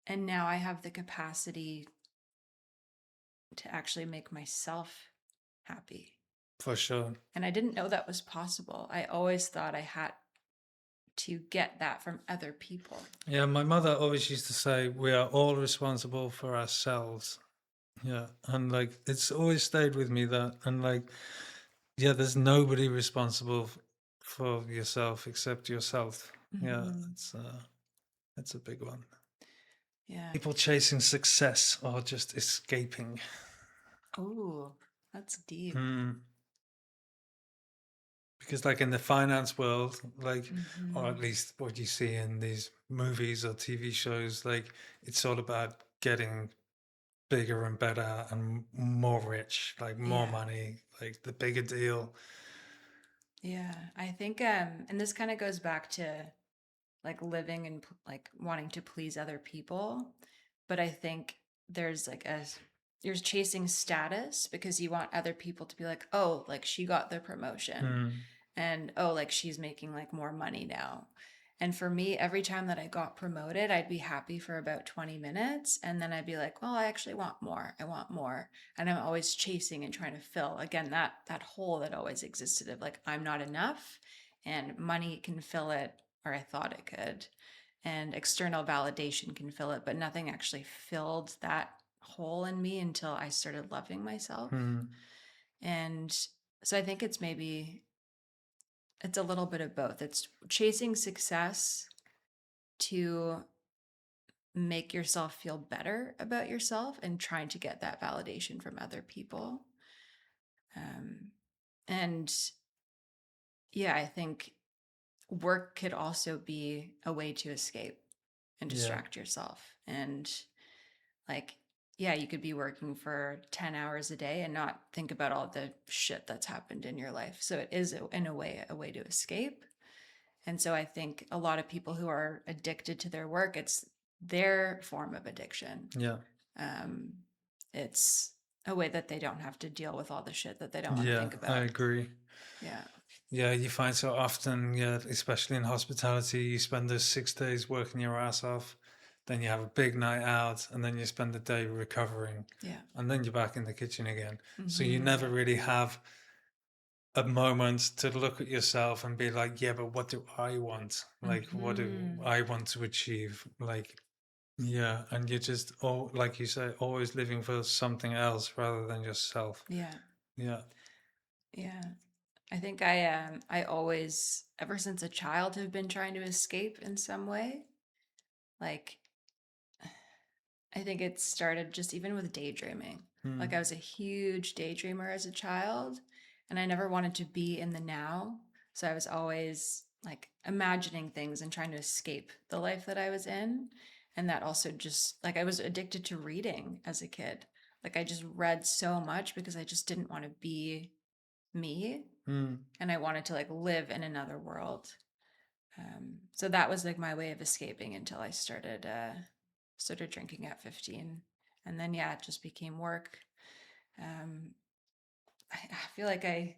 B: And now I have the capacity to actually make myself happy.
A: For sure.
B: And I didn't know that was possible. I always thought I had to get that from other people.
A: Yeah, my mother always used to say, we are all responsible for ourselves. Yeah. And like, it's always stayed with me that, and like, yeah, there's nobody responsible for yourself except yourself. Yeah.
B: Hmm.
A: It's a big one.
B: Yeah.
A: People chasing success or just escaping.
B: Oh, that's deep.
A: Hmm. Because like in the finance world, like, or at
B: Hmm.
A: least what you see in these movies or TV shows, like it's all about getting bigger and better and more rich, like more
B: Yeah.
A: money, like the bigger deal.
B: Yeah. I think, and this kind of goes back to like living and like wanting to please other people. But I think there's like you're chasing status because you want other people to be like, oh, like she got the promotion,
A: Mm,
B: and oh, like she's making like more money now. And for me, every time that I got promoted, I'd be happy for about 20 minutes. And then I'd be like, well, I actually want more. I want more. And I'm always chasing and trying to fill again that hole that always existed of like, I'm not enough and money can fill it, or I thought it could. And external validation can fill it, but nothing actually filled that hole in me until I started loving myself.
A: mm,
B: And so I think it's a little bit of both. It's chasing success to make yourself feel better about yourself and trying to get that validation from other people. Um, and yeah, I think work could also be a way to escape and
A: yeah,
B: distract yourself. And like, yeah, you could be working for 10 hours a day and not think about all the shit that's happened in your life. So it is, in a way to escape. And so I think a lot of people who are addicted to their work, it's their form of addiction.
A: yeah,
B: Um, it's a way that they don't have to deal with all the shit that they don't want to
A: yeah,
B: think
A: I
B: about.
A: agree.
B: Yeah.
A: Yeah, you find so often, yeah, especially in hospitality, you spend those 6 days working your ass off, then you have a big night out, and then you spend the day recovering,
B: Yeah.
A: and then you're back in the kitchen again. So you
B: Hmm.
A: never really have a moment to look at yourself and be like, yeah, but what do I want? Like, what do
B: Hmm.
A: I want to achieve? Like, yeah, and you're just all like you say, always living for something else rather than yourself.
B: Yeah.
A: Yeah.
B: Yeah. I think I always, ever since a child, have been trying to escape in some way. Like, I think it started just even with daydreaming. Like, I
A: Mm,
B: was a huge daydreamer as a child, and I never wanted to be in the now. So I was always like imagining things and trying to escape the life that I was in. And that also just like I was addicted to reading as a kid. Like, I just read so much because I just didn't want to be me,
A: mm.
B: and I wanted to like live in another world. So that was like my way of escaping until I started drinking at 15, and then yeah, it just became work. Um, I feel like I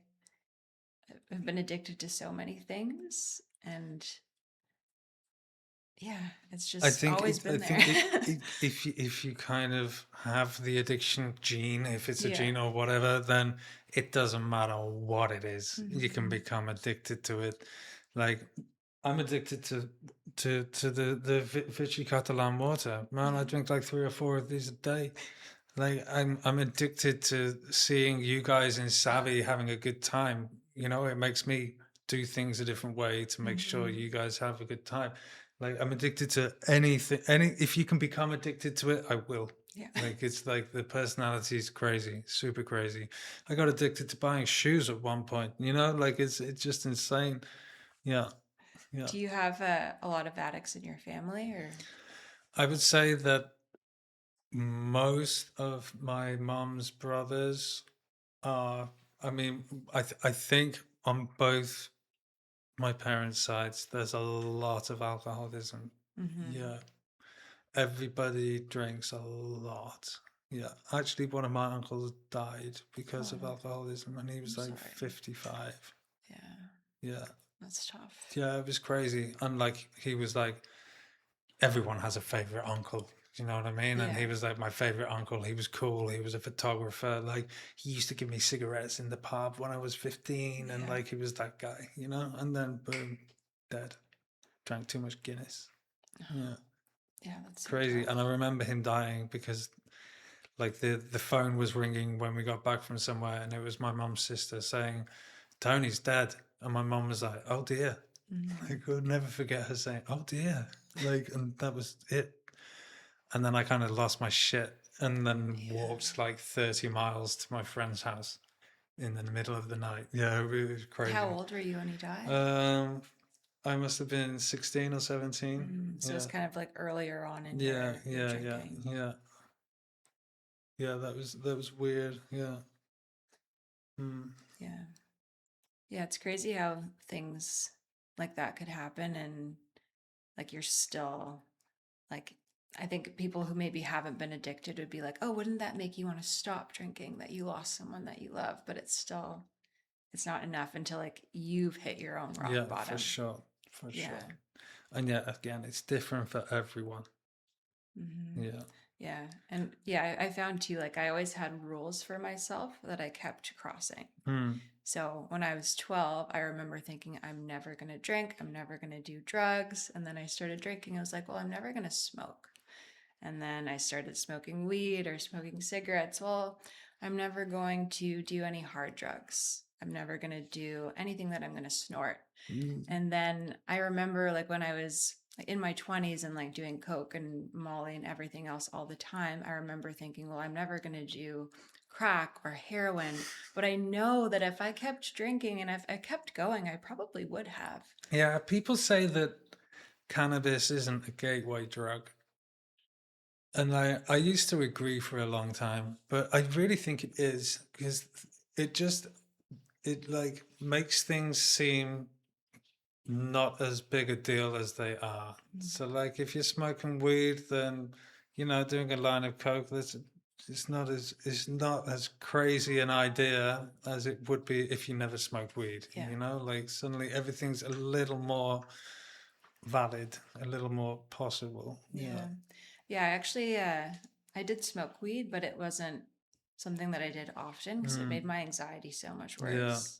B: have been addicted to so many things, and yeah, it's
A: I
B: just
A: think
B: always
A: it. I
B: been there.
A: think if you kind of have the addiction gene, if it's a
B: Yeah.
A: gene or whatever, then it doesn't matter what it is. You can
B: Hmm.
A: become addicted to it. Like I'm addicted to the Vichy Catalan water. Man, I
B: Yeah.
A: drink like 3 or 4 of these a day. Like I'm addicted to seeing you guys in Savvy having a good time. You know, it makes me do things a different way to make sure
B: Hmm.
A: you guys have a good time. Like I'm addicted to anything. If you can become addicted to it, I will.
B: Yeah.
A: Like it's like the personality is crazy, super crazy. I got addicted to buying shoes at one point. You know, like it's just insane. Yeah, yeah.
B: Do you have a lot of addicts in your family, or?
A: I would say that most of my mom's brothers are. I mean, I think on both my parents' sides, there's a lot of alcoholism.
B: Hmm.
A: Yeah, everybody drinks a lot. Yeah, actually, one of my uncles died because of
B: Oh,
A: alcoholism, and he
B: I'm
A: was like
B: sorry.
A: 55.
B: Yeah,
A: Yeah,
B: that's tough.
A: yeah, it was crazy. And like, he was like, everyone has a favorite uncle. You know what I mean? And he
B: Yeah.
A: was like my favorite uncle. He was cool. He was a photographer. Like he used to give me cigarettes in the pub when I was 15, and
B: Yeah.
A: like he was that guy, you know. And then boom, dead. Drank too much Guinness. Yeah,
B: Yeah, that's so
A: crazy. And I
B: tough.
A: remember him dying because like the phone was ringing when we got back from somewhere, and it was my mum's sister saying, "Tony's dead," and my mum was like, "Oh dear." I
B: Mm.
A: could never forget her saying, "Oh dear," like, and that was it. And then I kind of lost my shit and then
B: Yeah.
A: walked like 30 miles to my friend's house in the middle of the night. Yeah, it was
B: How
A: crazy.
B: old were you when he died?
A: Um, I must have been 16 or 17.
B: Mm, so it's
A: Yeah.
B: kind of like earlier on in
A: Yeah,
B: your
A: yeah, yeah,
B: drinking.
A: yeah. Yeah, that was weird. Yeah. Mm.
B: Yeah. Yeah, it's crazy how things like that could happen, and like you're still like, I think people who maybe haven't been addicted would be like, "Oh, wouldn't that make you want to stop drinking that you lost someone that you love?" But it's not enough until like you've hit your own rock
A: Yeah, for
B: bottom.
A: sure. For
B: Yeah.
A: sure. And yeah, again, it's different for everyone.
B: Hmm.
A: Yeah.
B: Yeah. And yeah, I found too, like I always had rules for myself that I kept crossing.
A: Mm.
B: So when I was 12, I remember thinking, I'm never going to drink, I'm never going to do drugs. And then I started drinking. I was like, well, I'm never going to smoke. And then I started smoking weed or smoking cigarettes. Well, I'm never going to do any hard drugs. I'm never going to do anything that I'm going to snort.
A: Mm.
B: And then I remember like when I was like in my 20s and like doing coke and molly and everything else all the time, I remember thinking, well, I'm never going to do crack or heroin, but I know that if I kept drinking and if I kept going, I probably would have.
A: Yeah, people say that cannabis isn't a gateway drug. And I used to agree for a long time, but I really think it is because it just it like makes things seem not as big a deal as they are. So like if you're smoking weed, then doing a line of coke, it's not as crazy an idea as it would be if you never smoked weed.
B: Yeah.
A: Like suddenly everything's a little more valid, a little more possible. Yeah.
B: Yeah. Yeah, I did smoke weed, but it wasn't something that I did often because it
A: Mm,
B: made my anxiety so much
A: yeah.
B: worse.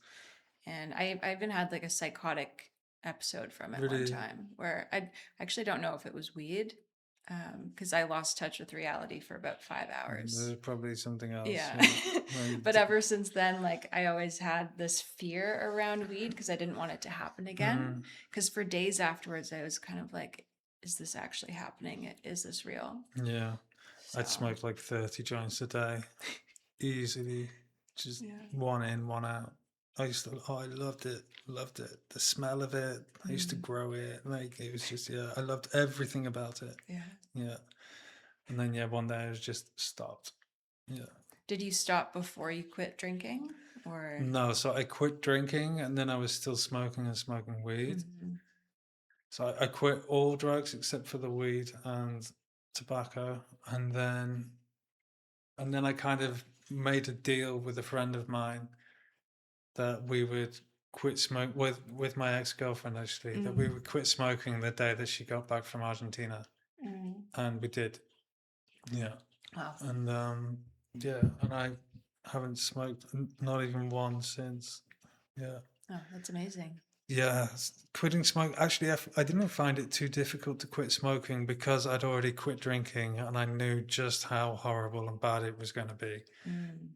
B: And I even had like a psychotic episode from it one
A: Really,
B: time where I actually don't know if it was weed, because I lost touch with reality for about 5 hours.
A: there's probably something else.
B: Yeah.
A: Yeah. Like,
B: But ever since then, like I always had this fear around weed because I didn't want it to happen again.
A: mm,
B: Because for days afterwards, I was kind of like, is this actually happening? Is this real?
A: yeah.
B: So,
A: I'd smoke like 30 joints a day, easily. Just
B: yeah.
A: one in, one out. I loved it. Loved it. The smell of it. I used to
B: Mm,
A: grow it. Like, it was just, yeah, I loved everything about it.
B: yeah.
A: Yeah. And then, yeah, one day I was just stopped. Yeah.
B: Did you stop before you quit drinking or?
A: No, so I quit drinking and then I was still smoking and smoking weed.
B: Mhm.
A: So I quit all drugs except for the weed and tobacco. And then I kind of made a deal with a friend of mine that we would quit smoke with my ex-girlfriend actually, that we
B: Mm.
A: would quit smoking the day that she got back from Argentina.
B: Mm.
A: And we did. Yeah.
B: Wow.
A: And yeah, and I haven't smoked not even one since. Yeah.
B: Oh, that's amazing.
A: Yeah, quitting smoke. Actually, I didn't find it too difficult to quit smoking because I'd already quit drinking and I knew just how horrible and bad it was going to be.
B: Mm.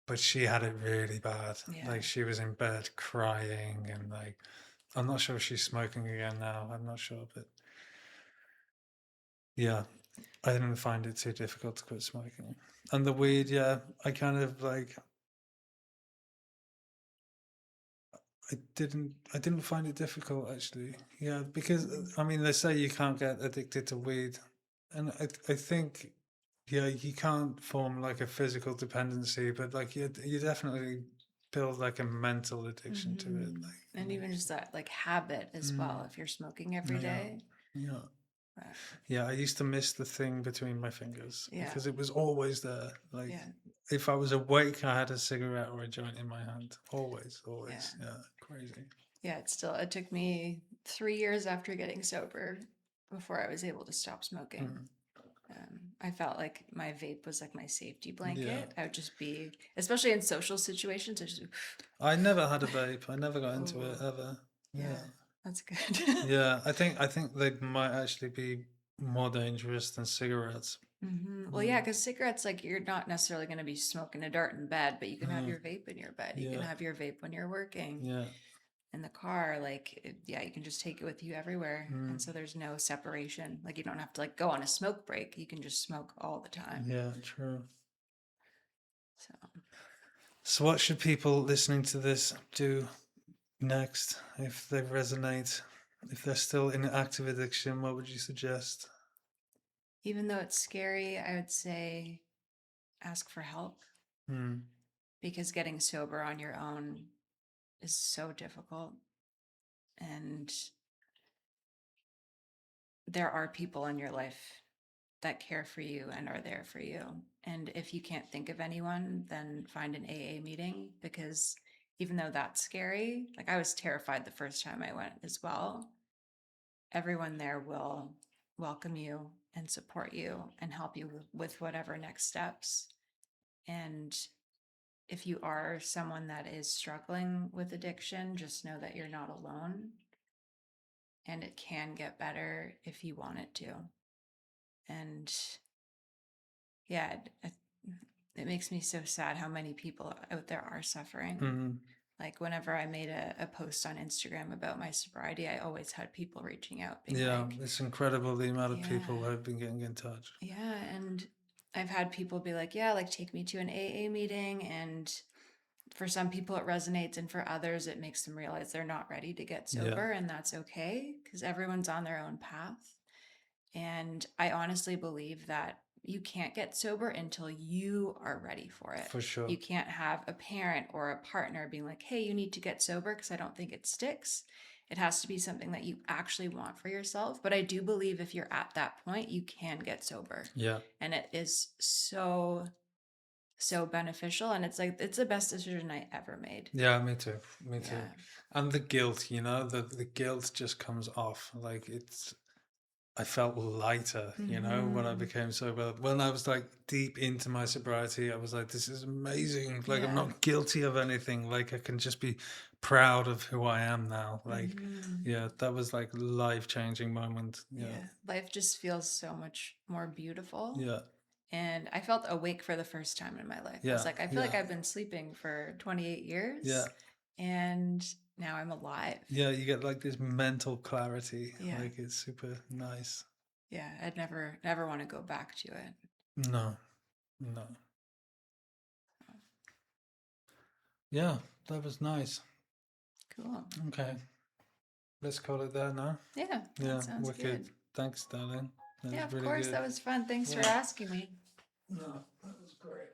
A: But she had it really bad.
B: Yeah.
A: Like she was in bed crying and like I'm not sure if she's smoking again now. I'm not sure, but yeah, I didn't find it too difficult to quit smoking. And the weed, yeah, I kind of like I didn't find it difficult actually. Yeah, because
B: Mm.
A: I mean they say you can't get addicted to weed, and I think yeah you can't form like a physical dependency, but like you definitely build like a mental addiction to it.
B: Mhm.
A: Like
B: And even just that like habit as well,
A: mm,
B: if you're smoking every
A: yeah,
B: day.
A: yeah,
B: But
A: yeah. I used to miss the thing between my fingers
B: yeah.
A: because it was always there. Like
B: Yeah.
A: if I was awake, I had a cigarette or a joint in my hand. Always,
B: Yeah.
A: always. Yeah, crazy.
B: Yeah. It took me 3 years after getting sober before I was able to stop smoking.
A: Mm,
B: I felt like my vape was like my safety
A: yeah.
B: blanket. I would just be, especially in social situations, I just,
A: I never had a vape. I never got into it
B: oh,
A: ever.
B: yeah,
A: Yeah.
B: that's good.
A: Yeah, I think they might actually be more dangerous than cigarettes.
B: Well, yeah,
A: Yeah.
B: because cigarettes, like, you're not necessarily going to be smoking a dart in bed, but you can have
A: Mm,
B: your vape in your bed. You can
A: yeah.
B: have your vape when you're working
A: Yeah.
B: in the car. Like, yeah, you can just take it with you everywhere. And
A: Mm,
B: so there's no separation. Like, you don't have to, like, go on a smoke break. You can just smoke all the time.
A: yeah, true.
B: So,
A: So what should people listening to this do next if they resonate? If they're still in active addiction, what would you suggest?
B: even though it's scary, I would say ask for help
A: Mm,
B: because getting sober on your own is so difficult. And there are people in your life that care for you and are there for you. And if you can't think of anyone, then find an AA meeting because even though that's scary, like I was terrified the first time I went as well, everyone there will welcome you and support you and help you with whatever next steps. And if you are someone that is struggling with addiction, just know that you're not alone and it can get better if you want it to. And yeah, it makes me so sad how many people out there are suffering.
A: mm,
B: Like whenever I made a post on Instagram about my sobriety, I always had people reaching out being
A: yeah,
B: like,
A: it's incredible the amount of people who
B: yeah,
A: have been getting in touch.
B: yeah. And I've had people be like, yeah, like take me to an AA meeting. And for some people it resonates, and for others it makes them realize they're not ready to get
A: Yeah,
B: sober. And that's okay because everyone's on their own path. And I honestly believe that you can't get sober until you are ready for it.
A: for sure.
B: You can't have a parent or a partner being like, hey, you need to get sober because I don't think it sticks. It has to be something that you actually want for yourself. But I do believe if you're at that point, you can get sober.
A: Yeah.
B: And it is so, so beneficial. And it's like, it's the best decision I ever made.
A: Yeah, me too. Me too.
B: Yeah.
A: And the guilt, the guilt just comes off. Like I felt lighter, when I
B: Mhm.
A: became sober. When I was like deep into my sobriety, I was like, this is amazing. Like, I'm
B: Yeah.
A: not guilty of anything. Like, I can just be proud of who I am now. Like,
B: Mhm.
A: yeah, that was like life-changing moment. Yeah.
B: Yeah. Life just feels so much more beautiful.
A: Yeah.
B: And I felt awake for the first time in my life. I was
A: Yeah.
B: like, I feel like
A: Yeah.
B: I've been sleeping for 28 years
A: Yeah.
B: and now I'm alive.
A: Yeah. You get like this mental clarity.
B: Yeah.
A: Like, it's super nice.
B: Yeah. I'd never want to go back to it.
A: No, no. Yeah, that was nice.
B: Cool.
A: Okay. Let's call it there now.
B: Yeah. That
A: Yeah,
B: sounds
A: wicked.
B: good.
A: Thanks, darling. That
B: Yeah,
A: was
B: of
A: really
B: course.
A: good.
B: That was fun. Thanks for
A: Yeah.
B: asking me.
A: No, that was great.